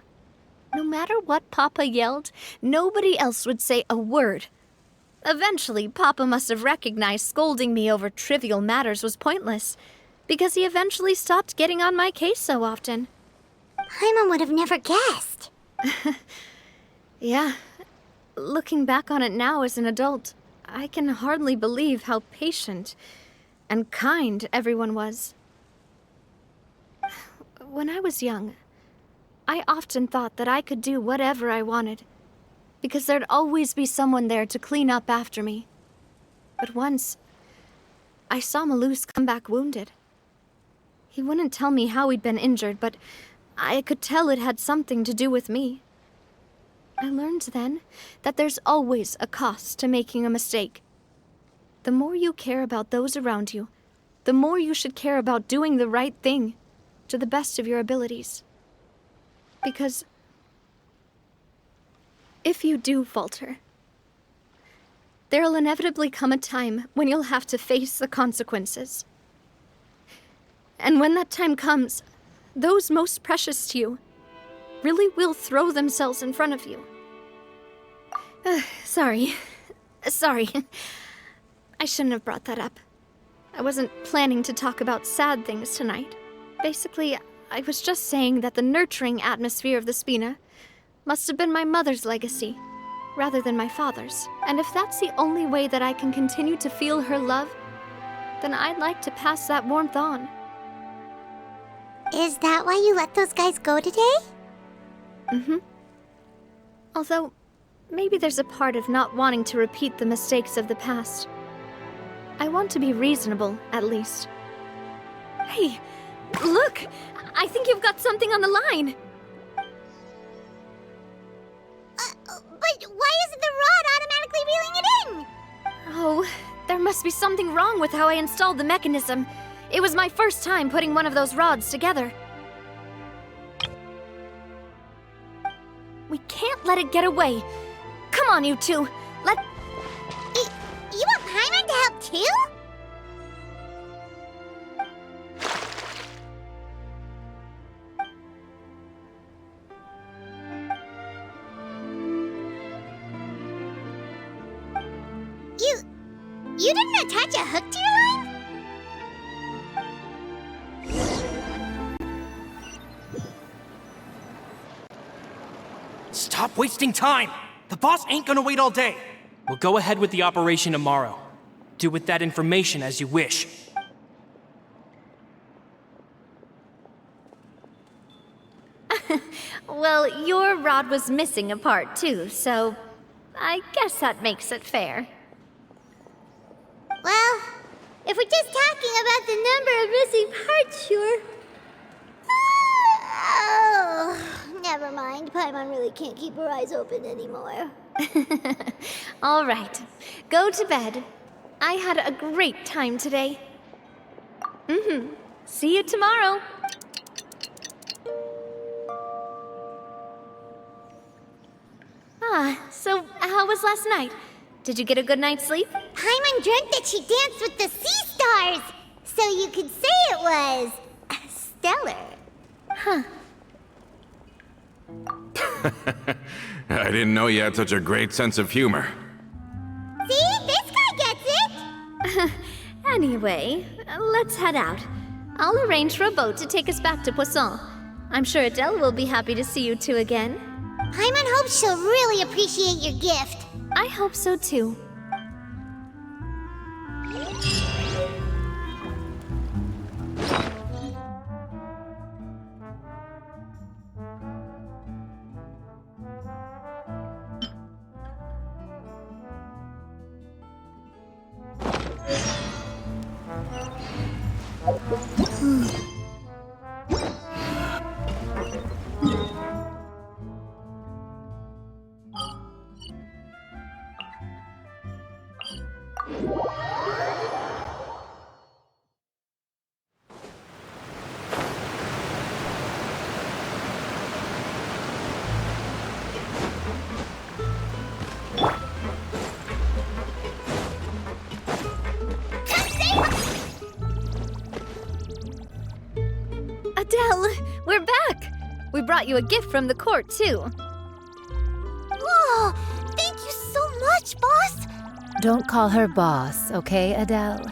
No matter what Papa yelled, nobody else would say a word. Eventually, Papa must have recognized scolding me over trivial matters was pointless, because he eventually stopped getting on my case so often. Paimon would have never guessed. Yeah. Looking back on it now as an adult, I can hardly believe how patient and kind everyone was. When I was young, I often thought that I could do whatever I wanted, because there'd always be someone there to clean up after me. But once, I saw Malouse come back wounded. He wouldn't tell me how he'd been injured, but I could tell it had something to do with me. I learned then that there's always a cost to making a mistake. The more you care about those around you, the more you should care about doing the right thing to the best of your abilities. Because if you do falter, there'll inevitably come a time when you'll have to face the consequences. And when that time comes, those most precious to you really will throw themselves in front of you. Sorry. I shouldn't have brought that up. I wasn't planning to talk about sad things tonight. Basically, I was just saying that the nurturing atmosphere of the Spina must have been my mother's legacy, rather than my father's. And if that's the only way that I can continue to feel her love, then I'd like to pass that warmth on. Is that why you let those guys go today? Mm-hmm. Although, maybe there's a part of not wanting to repeat the mistakes of the past. I want to be reasonable, at least. Hey, look! I think you've got something on the line! But why isn't the rod automatically reeling it in? Oh, there must be something wrong with how I installed the mechanism. It was my first time putting one of those rods together. We can't let it get away. Come on, you two. You want Paimon to help too? You didn't attach a hook to your line? Stop wasting time! The boss ain't gonna wait all day. We'll go ahead with the operation tomorrow. Do with that information as you wish. Well, your rod was missing a part too, so I guess that makes it fair. Well, if we're just talking about the number of missing parts, sure. Oh, never mind. Paimon really can't keep her eyes open anymore. All right. go to bed. I had a great time today. See you tomorrow. So how was last night? Did you get a good night's sleep? Paimon dreamt that she danced with the sea stars, so you could say it was stellar. I didn't know you had such a great sense of humor. See, this guy gets it. Anyway, let's head out. I'll arrange for a boat to take us back to Poisson. I'm sure Adele will be happy to see you two again. Paimon hopes she'll really appreciate your gift. I hope so too. Adele, we're back! We brought you a gift from the court, too. Whoa! Thank you so much, boss! Don't call her boss, okay, Adele?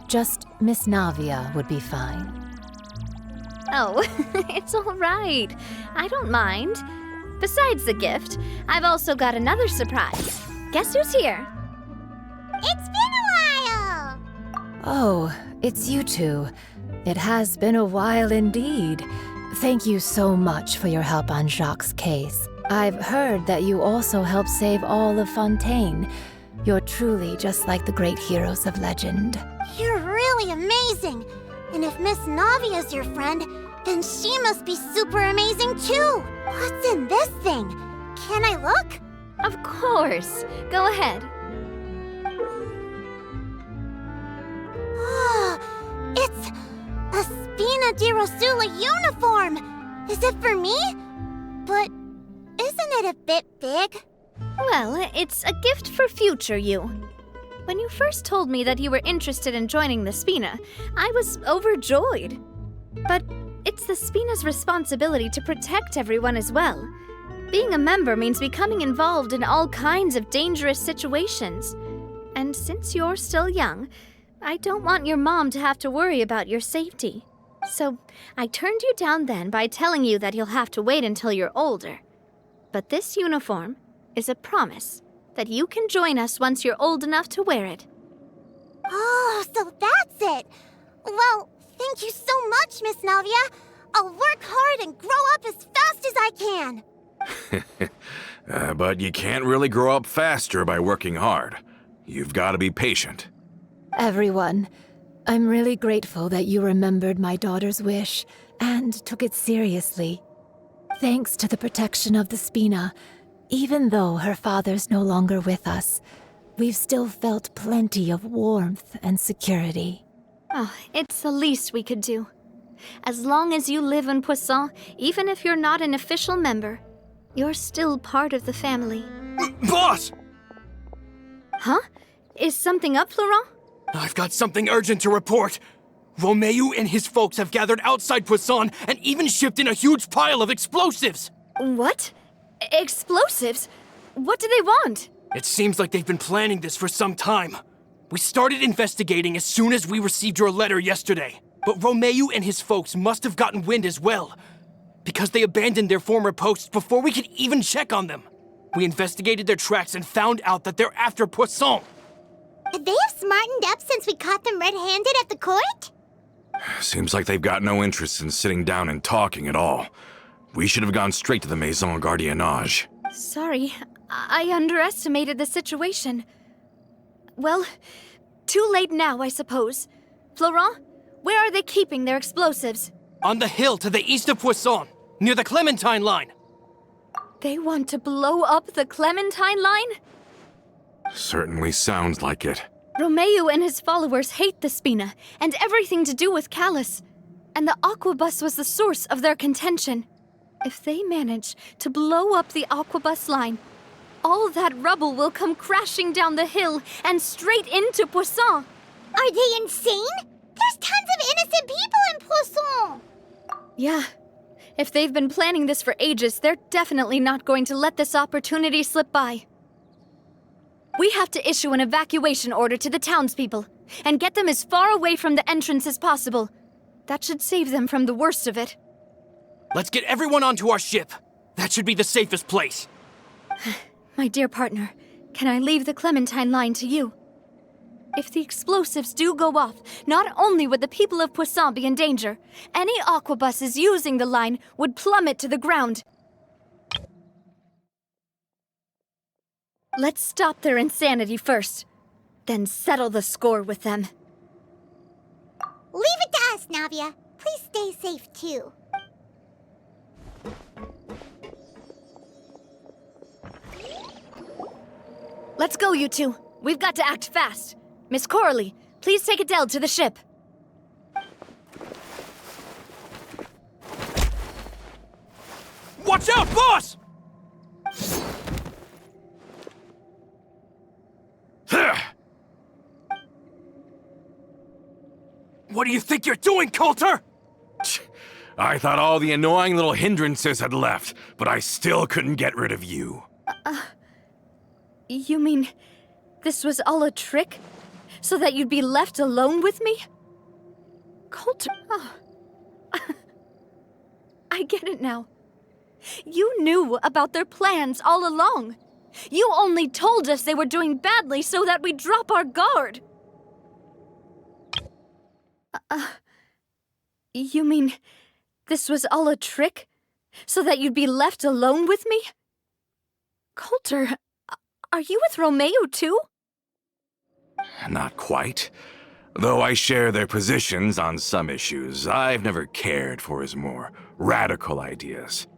Just Miss Navia would be fine. Oh, it's all right. I don't mind. Besides the gift, I've also got another surprise. Guess who's here? It's been a while! Oh, it's you two. It has been a while indeed. Thank you so much for your help on Jacques' case. I've heard that you also helped save all of Fontaine. You're truly just like the great heroes of legend. You're really amazing! And if Miss Navia's your friend, then she must be super amazing too! What's in this thing? Can I look? Of course. Go ahead. Oh, it's a Spina di Rosula uniform! Is it for me? But isn't it a bit big? Well, it's a gift for future you. When you first told me that you were interested in joining the Spina, I was overjoyed. But it's the Spina's responsibility to protect everyone as well. Being a member means becoming involved in all kinds of dangerous situations. And since you're still young, I don't want your mom to have to worry about your safety. So I turned you down then by telling you that you'll have to wait until you're older. But this uniform is a promise that you can join us once you're old enough to wear it. Oh, so that's it! Well, thank you so much, Miss Navia. I'll work hard and grow up as fast as I can. But you can't really grow up faster by working hard. You've got to be patient. Everyone, I'm really grateful that you remembered my daughter's wish and took it seriously. Thanks to the protection of the Spina, even though her father's no longer with us, we've still felt plenty of warmth and security. Oh, it's the least we could do. As long as you live in Poisson, even if you're not an official member, you're still part of the family. Boss! Huh? Is something up, Florent? I've got something urgent to report. Romeu and his folks have gathered outside Poisson and even shipped in a huge pile of explosives. What? Explosives? What do they want? It seems like they've been planning this for some time. We started investigating as soon as we received your letter yesterday. But Romeu and his folks must have gotten wind as well, because they abandoned their former posts before we could even check on them. We investigated their tracks and found out that they're after Poisson. They have smartened up since we caught them red-handed at the court? Seems like they've got no interest in sitting down and talking at all. We should have gone straight to the Maison Gardiennage. Sorry, I underestimated the situation. Well, too late now, I suppose. Florent, where are they keeping their explosives? On the hill to the east of Poisson, near the Clementine line. They want to blow up the Clementine line? Certainly sounds like it. Romeo and his followers hate the Spina and everything to do with Callus. And the Aquabus was the source of their contention. If they manage to blow up the Aquabus line, all that rubble will come crashing down the hill and straight into Poisson. Are they insane? There's tons of innocent people in Poisson! Yeah. If they've been planning this for ages, they're definitely not going to let this opportunity slip by. We have to issue an evacuation order to the townspeople and get them as far away from the entrance as possible. That should save them from the worst of it. Let's get everyone onto our ship. That should be the safest place. My dear partner, can I leave the Clementine line to you? If the explosives do go off, not only would the people of Poisson be in danger, any aquabuses using the line would plummet to the ground. Let's stop their insanity first, then settle the score with them. Leave it to us, Navia. Please stay safe, too. Let's go, you two. We've got to act fast. Miss Coralie, please take Adele to the ship. Watch out, boss! What do you think you're doing, Coulter? I thought all the annoying little hindrances had left, but I still couldn't get rid of you. You mean this was all a trick? So that you'd be left alone with me? Coulter, oh. I get it now. You knew about their plans all along. You only told us they were doing badly so that we'd drop our guard. You mean this was all a trick? So that you'd be left alone with me? Coulter, are you with Romeo too? Not quite. Though I share their positions on some issues, I've never cared for his more radical ideas.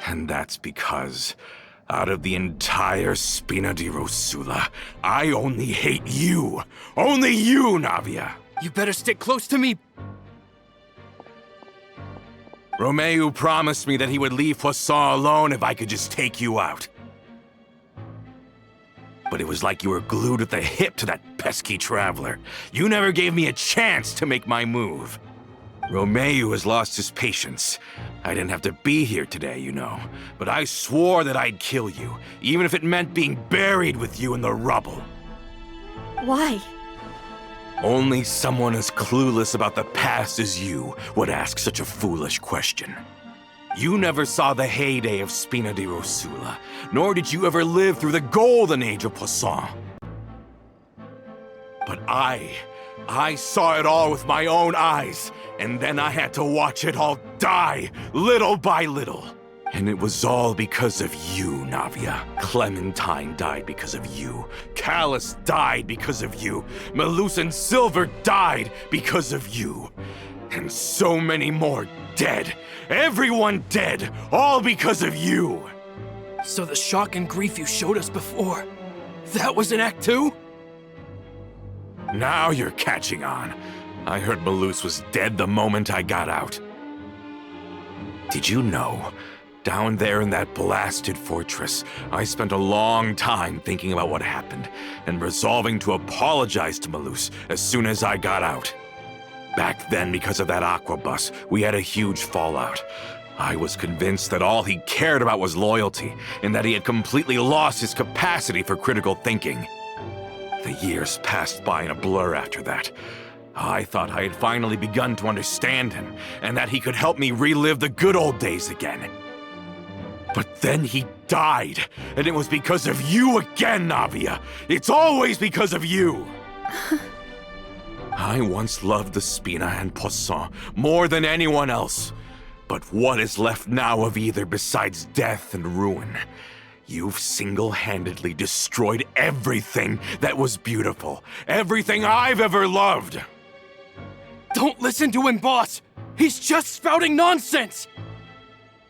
And that's because, out of the entire Spina di Rosula, I only hate you. Only you, Navia. You better stick close to me. Romeo promised me that he would leave Poisson alone if I could just take you out. But it was like you were glued at the hip to that pesky traveler. You never gave me a chance to make my move. Romeo has lost his patience. I didn't have to be here today, you know. But I swore that I'd kill you, even if it meant being buried with you in the rubble. Why? Only someone as clueless about the past as you would ask such a foolish question. You never saw the heyday of Spina di Rosula, nor did you ever live through the golden age of Poisson. But I saw it all with my own eyes, and then I had to watch it all die, little by little. And it was all because of you, Navia. Clementine died because of you. Callus died because of you. Malus and Silver died because of you. And so many more dead. Everyone dead, all because of you. So the shock and grief you showed us before, that was in Act 2? Now you're catching on. I heard Malus was dead the moment I got out. Did you know? Down there in that blasted fortress, I spent a long time thinking about what happened and resolving to apologize to Malus as soon as I got out. Back then, because of that aquabus, we had a huge fallout. I was convinced that all he cared about was loyalty, and that he had completely lost his capacity for critical thinking. The years passed by in a blur after that. I thought I had finally begun to understand him, and that he could help me relive the good old days again. But then he died, and it was because of you again, Navia. It's always because of you. I once loved the Spina and Poisson more than anyone else. But what is left now of either besides death and ruin? You've single-handedly destroyed everything that was beautiful. Everything I've ever loved. Don't listen to him, boss! He's just spouting nonsense!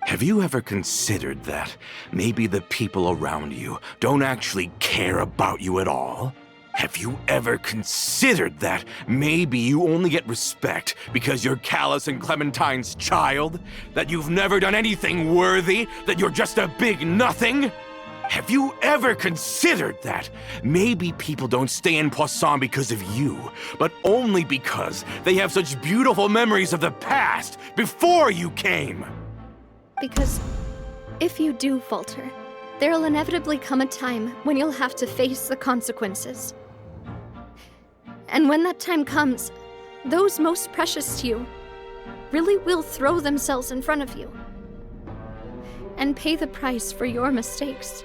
Have you ever considered that maybe the people around you don't actually care about you at all? Have you ever considered that maybe you only get respect because you're Callus and Clementine's child? That you've never done anything worthy? That you're just a big nothing? Have you ever considered that maybe people don't stay in Poisson because of you, but only because they have such beautiful memories of the past before you came? Because if you do falter, there'll inevitably come a time when you'll have to face the consequences. And when that time comes, those most precious to you really will throw themselves in front of you and pay the price for your mistakes.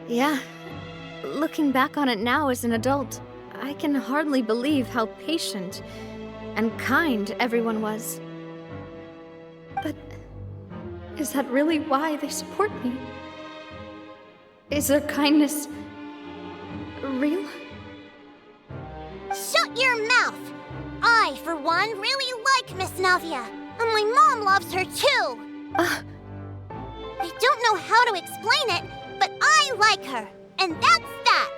Yeah, looking back on it now as an adult, I can hardly believe how patient and kind everyone was. But is that really why they support me? Is their kindness real? Shut your mouth! I, for one, really like Miss Navia, and my mom loves her too. I don't know how to explain it, but I like her, and that's that.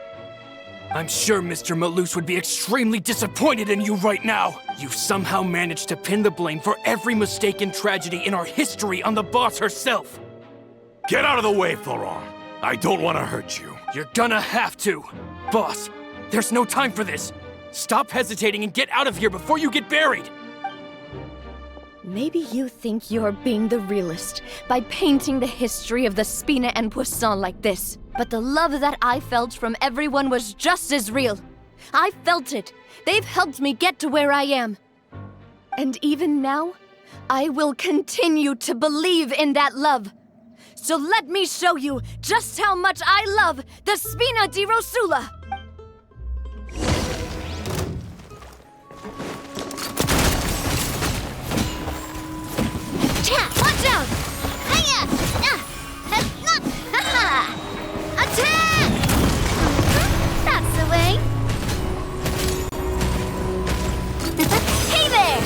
I'm sure Mr. Malus would be extremely disappointed in you right now. You've somehow managed to pin the blame for every mistake and tragedy in our history on the boss herself. Get out of the way, Florent. I don't want to hurt you. You're gonna have to. Boss, there's no time for this. Stop hesitating and get out of here before you get buried. Maybe you think you're being the realist by painting the history of the Spina and Poisson like this. But the love that I felt from everyone was just as real. I felt it. They've helped me get to where I am. And even now, I will continue to believe in that love. So let me show you just how much I love the Spina di Rosula. Watch out! Hiya! Attack! That's the way. Hey there!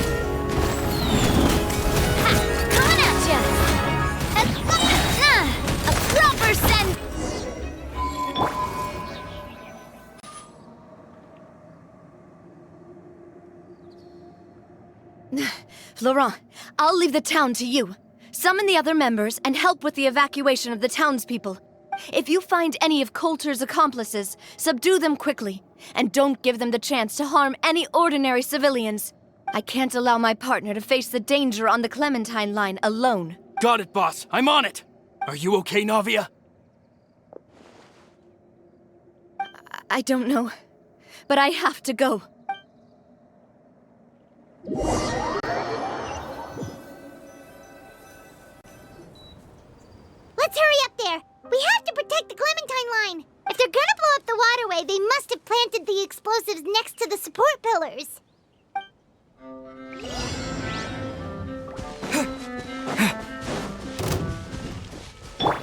Ha! Coming at ya! A proper send. Laurent, I'll leave the town to you. Summon the other members and help with the evacuation of the townspeople. If you find any of Coulter's accomplices, subdue them quickly, and don't give them the chance to harm any ordinary civilians. I can't allow my partner to face the danger on the Clementine line alone. Got it, boss. I'm on it. Are you okay, Navia? I don't know, but I have to go. Let's hurry up there. We have to protect the Clementine line. If they're gonna blow up the waterway, they must have planted the explosives next to the support pillars.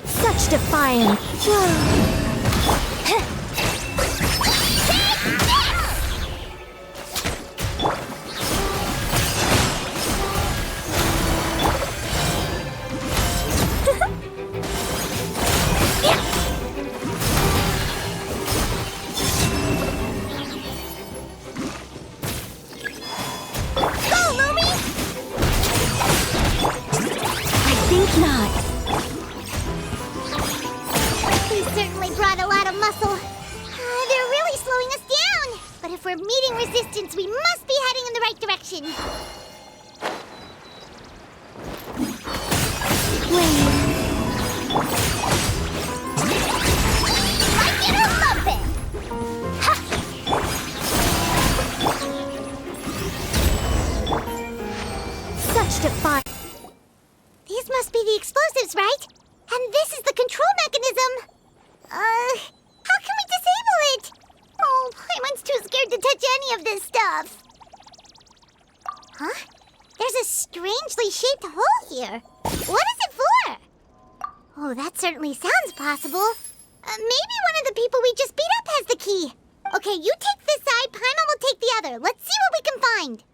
Such defiance. Not. We certainly brought a lot of muscle. They're really slowing us down. But if we're meeting resistance, we must be heading in the right direction. Wait. Like it or love it. Ha! Such defiance. These must be the explosives, right? And this is the control mechanism. How can we disable it? Oh, Paimon's too scared to touch any of this stuff. Huh? There's a strangely shaped hole here. What is it for? Oh, that certainly sounds possible. Maybe one of the people we just beat up has the key. Okay, you take this side, Paimon will take the other. Let's see what we can find.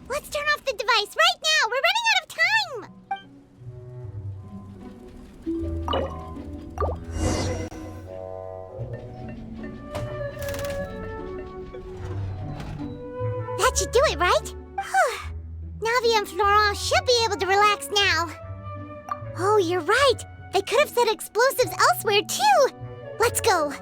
Let's turn off the device right now! We're running out of time! That should do it, right? Navia and Florent should be able to relax now. Oh, you're right! They could have set explosives elsewhere, too! Let's go!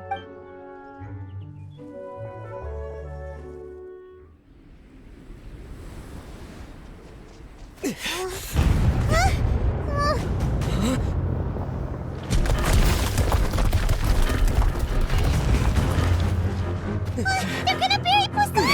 They're gonna bury Poisson!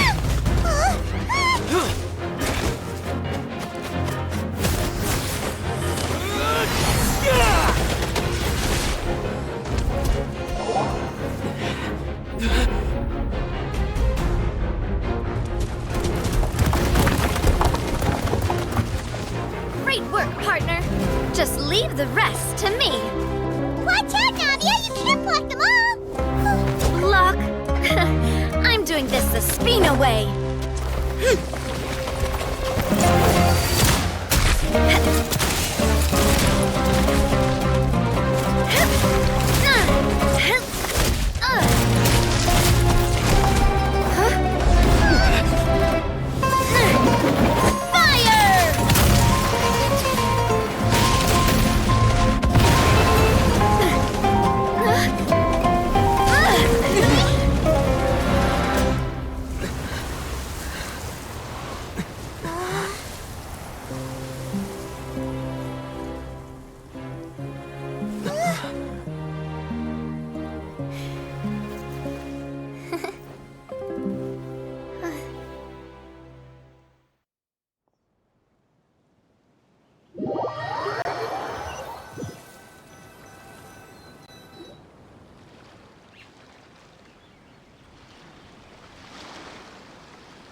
Great work, partner. Just leave the rest to me. Watch out, Navia! You can't block them all! Block? I'm doing this the Spina way.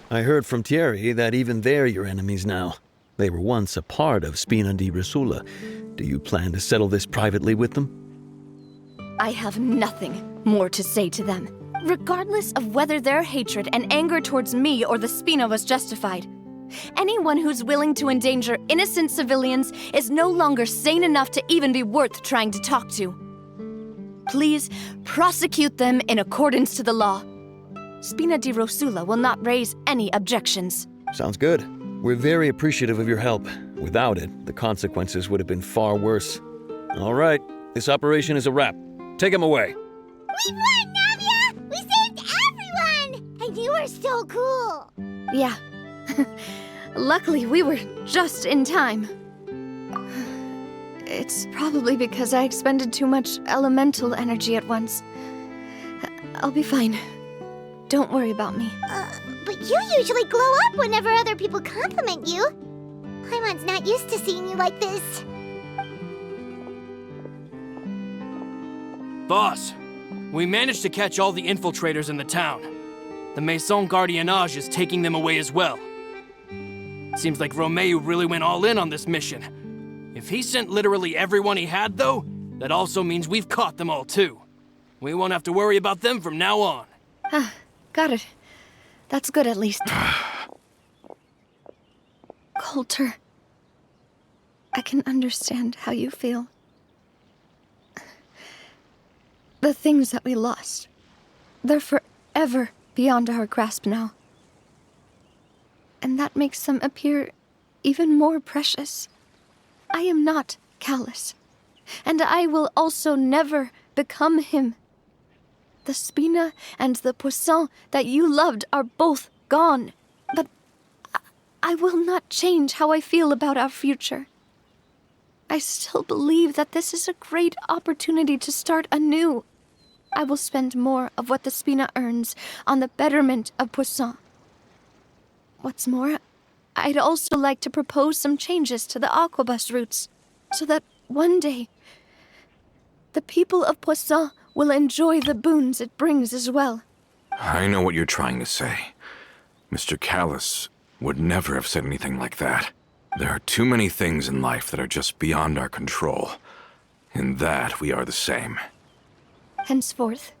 I heard from Thierry that even they're your enemies now. They were once a part of Spina di Rosula. Do you plan to settle this privately with them? I have nothing more to say to them. Regardless of whether their hatred and anger towards me or the Spina was justified, anyone who's willing to endanger innocent civilians is no longer sane enough to even be worth trying to talk to. Please prosecute them in accordance to the law. Spina di Rosula will not raise any objections. Sounds good. We're very appreciative of your help. Without it, the consequences would have been far worse. All right, this operation is a wrap. Take him away. We won, Navia! We saved everyone! And you were so cool! Yeah. Luckily, we were just in time. It's probably because I expended too much elemental energy at once. I'll be fine. Don't worry about me. But you usually glow up whenever other people compliment you. Paimon's not used to seeing you like this. Boss, we managed to catch all the infiltrators in the town. The Maison Gardiennage is taking them away as well. Seems like Romeu really went all in on this mission. If he sent literally everyone he had, though, that also means we've caught them all, too. We won't have to worry about them from now on. Got it. That's good, at least. Coulter, I can understand how you feel. The things that we lost, they're forever beyond our grasp now. And that makes them appear even more precious. I am not callous, and I will also never become him. The Spina and the Poisson that you loved are both gone, but I will not change how I feel about our future. I still believe that this is a great opportunity to start anew. I will spend more of what the Spina earns on the betterment of Poisson. What's more, I'd also like to propose some changes to the aquabus routes, so that one day the people of Poisson will enjoy the boons it brings as well. I know what you're trying to say. Mr. Callis would never have said anything like that. There are too many things in life that are just beyond our control. In that, we are the same. Henceforth,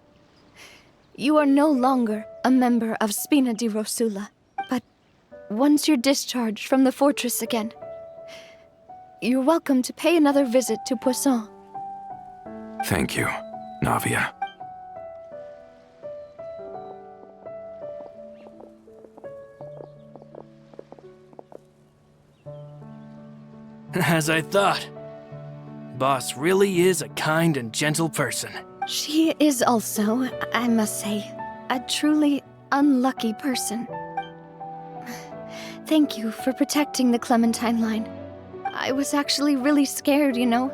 You are no longer a member of Spina di Rosula, but once you're discharged from the fortress again, you're welcome to pay another visit to Poisson. Thank you, Navia. As I thought. Boss really is a kind and gentle person. She is also, I must say, a truly unlucky person. Thank you for protecting the Clementine line. I was actually really scared, you know.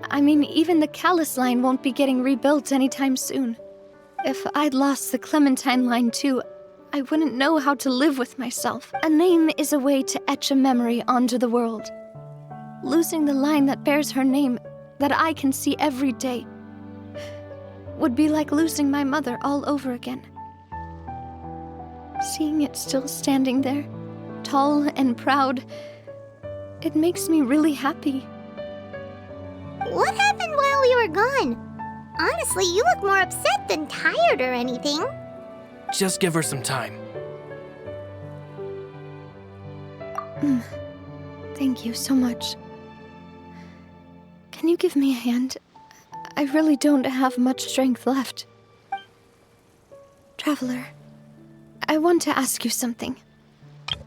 I mean, even the Callus line won't be getting rebuilt anytime soon. If I'd lost the Clementine line too, I wouldn't know how to live with myself. A name is a way to etch a memory onto the world. Losing the line that bears her name, that I can see every day, would be like losing my mother all over again. Seeing it still standing there, tall and proud, it makes me really happy. What happened while we were gone? Honestly, you look more upset than tired or anything. Just give her some time. Thank you so much. Can you give me a hand? I really don't have much strength left. Traveler, I want to ask you something.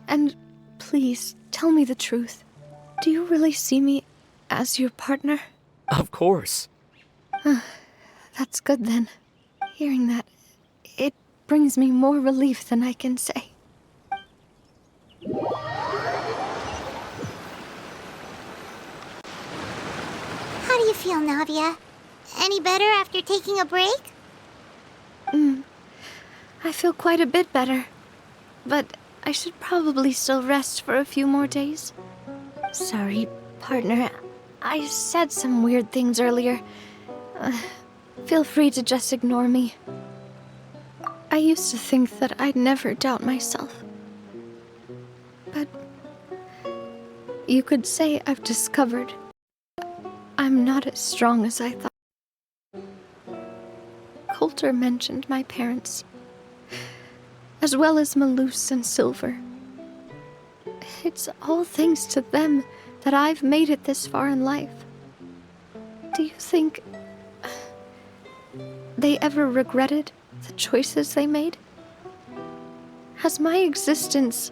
And please, tell me the truth. Do you really see me as your partner? Of course. That's good then. Hearing that, it brings me more relief than I can say. How do you feel, Navia? Any better after taking a break? I feel quite a bit better. But I should probably still rest for a few more days. Sorry, partner. I said some weird things earlier. Feel free to just ignore me. I used to think that I'd never doubt myself. But you could say I've discovered I'm not as strong as I thought. Coulter mentioned my parents, as well as Malus and Silver. It's all thanks to them that I've made it this far in life. Do you think they ever regretted the choices they made? Has my existence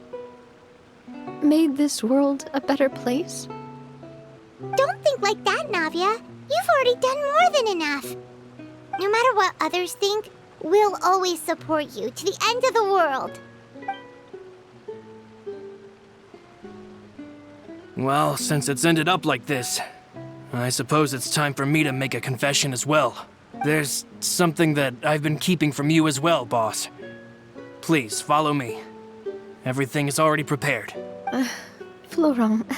made this world a better place? Don't think like that, Navia. You've already done more than enough. No matter what others think, we'll always support you to the end of the world. Well, since it's ended up like this, I suppose it's time for me to make a confession as well. There's something that I've been keeping from you as well, boss. Please, follow me. Everything is already prepared. Florent,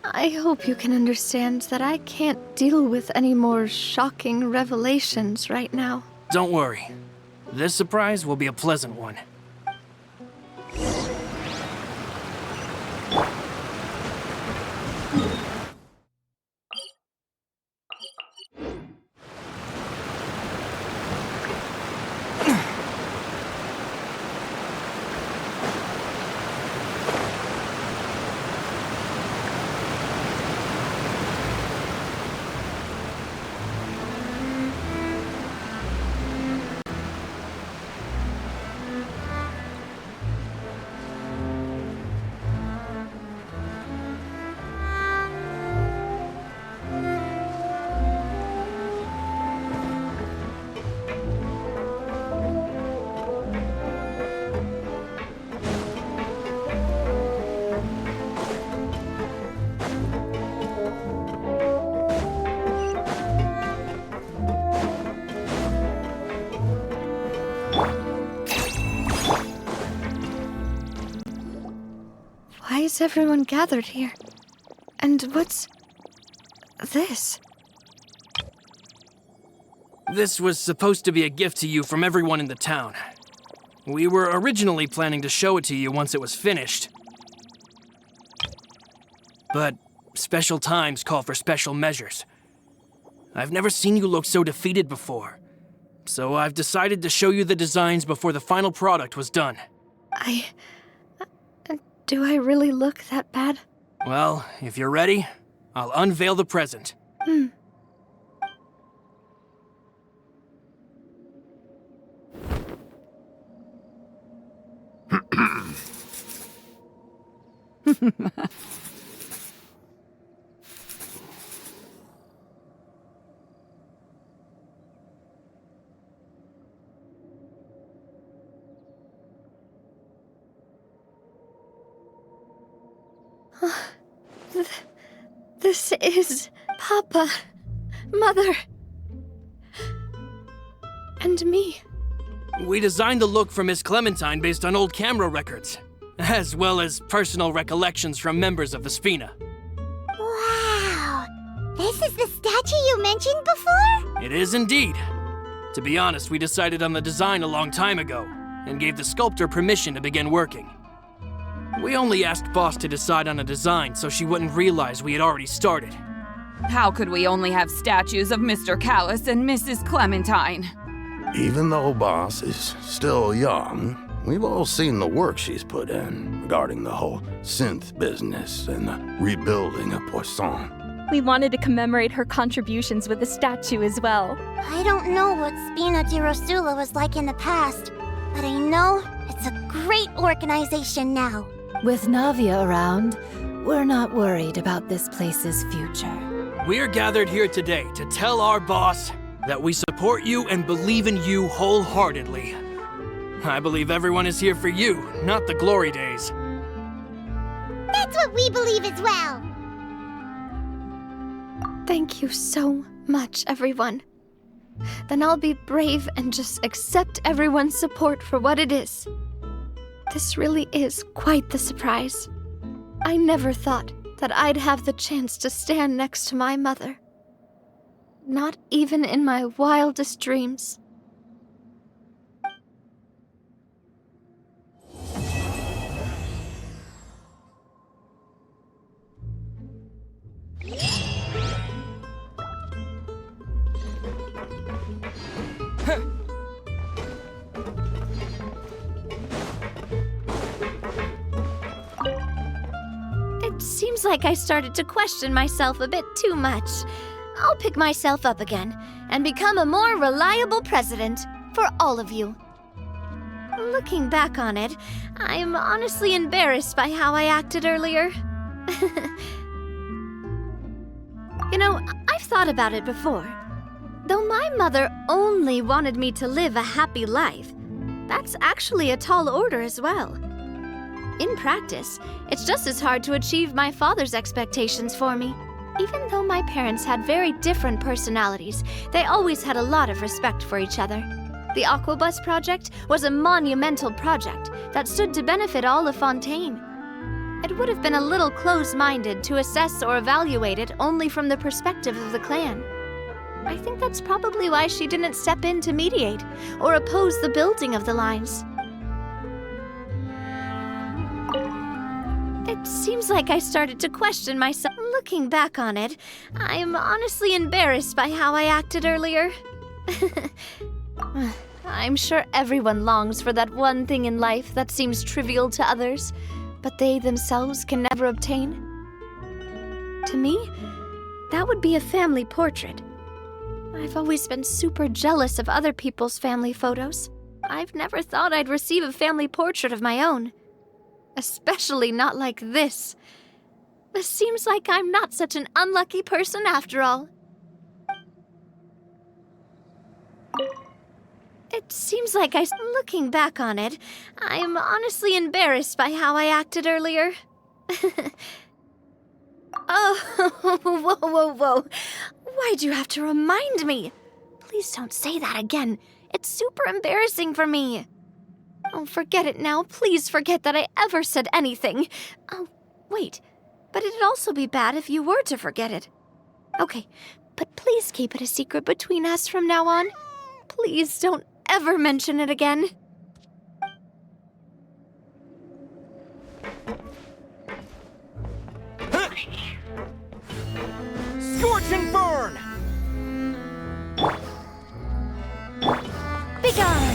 I hope you can understand that I can't deal with any more shocking revelations right now. Don't worry. This surprise will be a pleasant one. Why is everyone gathered here? And what's this? This was supposed to be a gift to you from everyone in the town. We were originally planning to show it to you once it was finished. But special times call for special measures. I've never seen you look so defeated before. So I've decided to show you the designs before the final product was done. Do I really look that bad? Well, if you're ready, I'll unveil the present. This is Papa, Mother, and me. We designed the look for Miss Clementine based on old camera records, as well as personal recollections from members of the Spina. Wow! This is the statue you mentioned before? It is indeed. To be honest, we decided on the design a long time ago, and gave the sculptor permission to begin working. We only asked Boss to decide on a design so she wouldn't realize we had already started. How could we only have statues of Mr. Callis and Mrs. Clementine? Even though Boss is still young, we've all seen the work she's put in regarding the whole synth business and the rebuilding of Poisson. We wanted to commemorate her contributions with a statue as well. I don't know what Spina di Rosula was like in the past, but I know it's a great organization now. With Navia around, we're not worried about this place's future. We're gathered here today to tell our boss that we support you and believe in you wholeheartedly. I believe everyone is here for you, not the glory days. That's what we believe as well. Thank you so much, everyone. Then I'll be brave and just accept everyone's support for what it is. This really is quite the surprise. I never thought that I'd have the chance to stand next to my mother. Not even in my wildest dreams. It seems like I started to question myself a bit too much. I'll pick myself up again and become a more reliable president for all of you. Looking back on it, I'm honestly embarrassed by how I acted earlier. You know, I've thought about it before. Though my mother only wanted me to live a happy life, that's actually a tall order as well. In practice, it's just as hard to achieve my father's expectations for me. Even though my parents had very different personalities, they always had a lot of respect for each other. The Aquabus project was a monumental project that stood to benefit all of Fontaine. It would have been a little close-minded to assess or evaluate it only from the perspective of the clan. I think that's probably why she didn't step in to mediate or oppose the building of the lines. It seems like I started to question myself. Looking back on it, I'm honestly embarrassed by how I acted earlier. I'm sure everyone longs for that one thing in life that seems trivial to others, but they themselves can never obtain. To me, that would be a family portrait. I've always been super jealous of other people's family photos. I've never thought I'd receive a family portrait of my own. Especially not like this. It seems like I'm not such an unlucky person after all. It seems like looking back on it, I'm honestly embarrassed by how I acted earlier. Oh, whoa. Why'd you have to remind me? Please don't say that again. It's super embarrassing for me. Oh, forget it now. Please forget that I ever said anything. Oh, wait. But it'd also be bad if you were to forget it. Okay, but please keep it a secret between us from now on. Please don't ever mention it again. Scorch and burn! shine.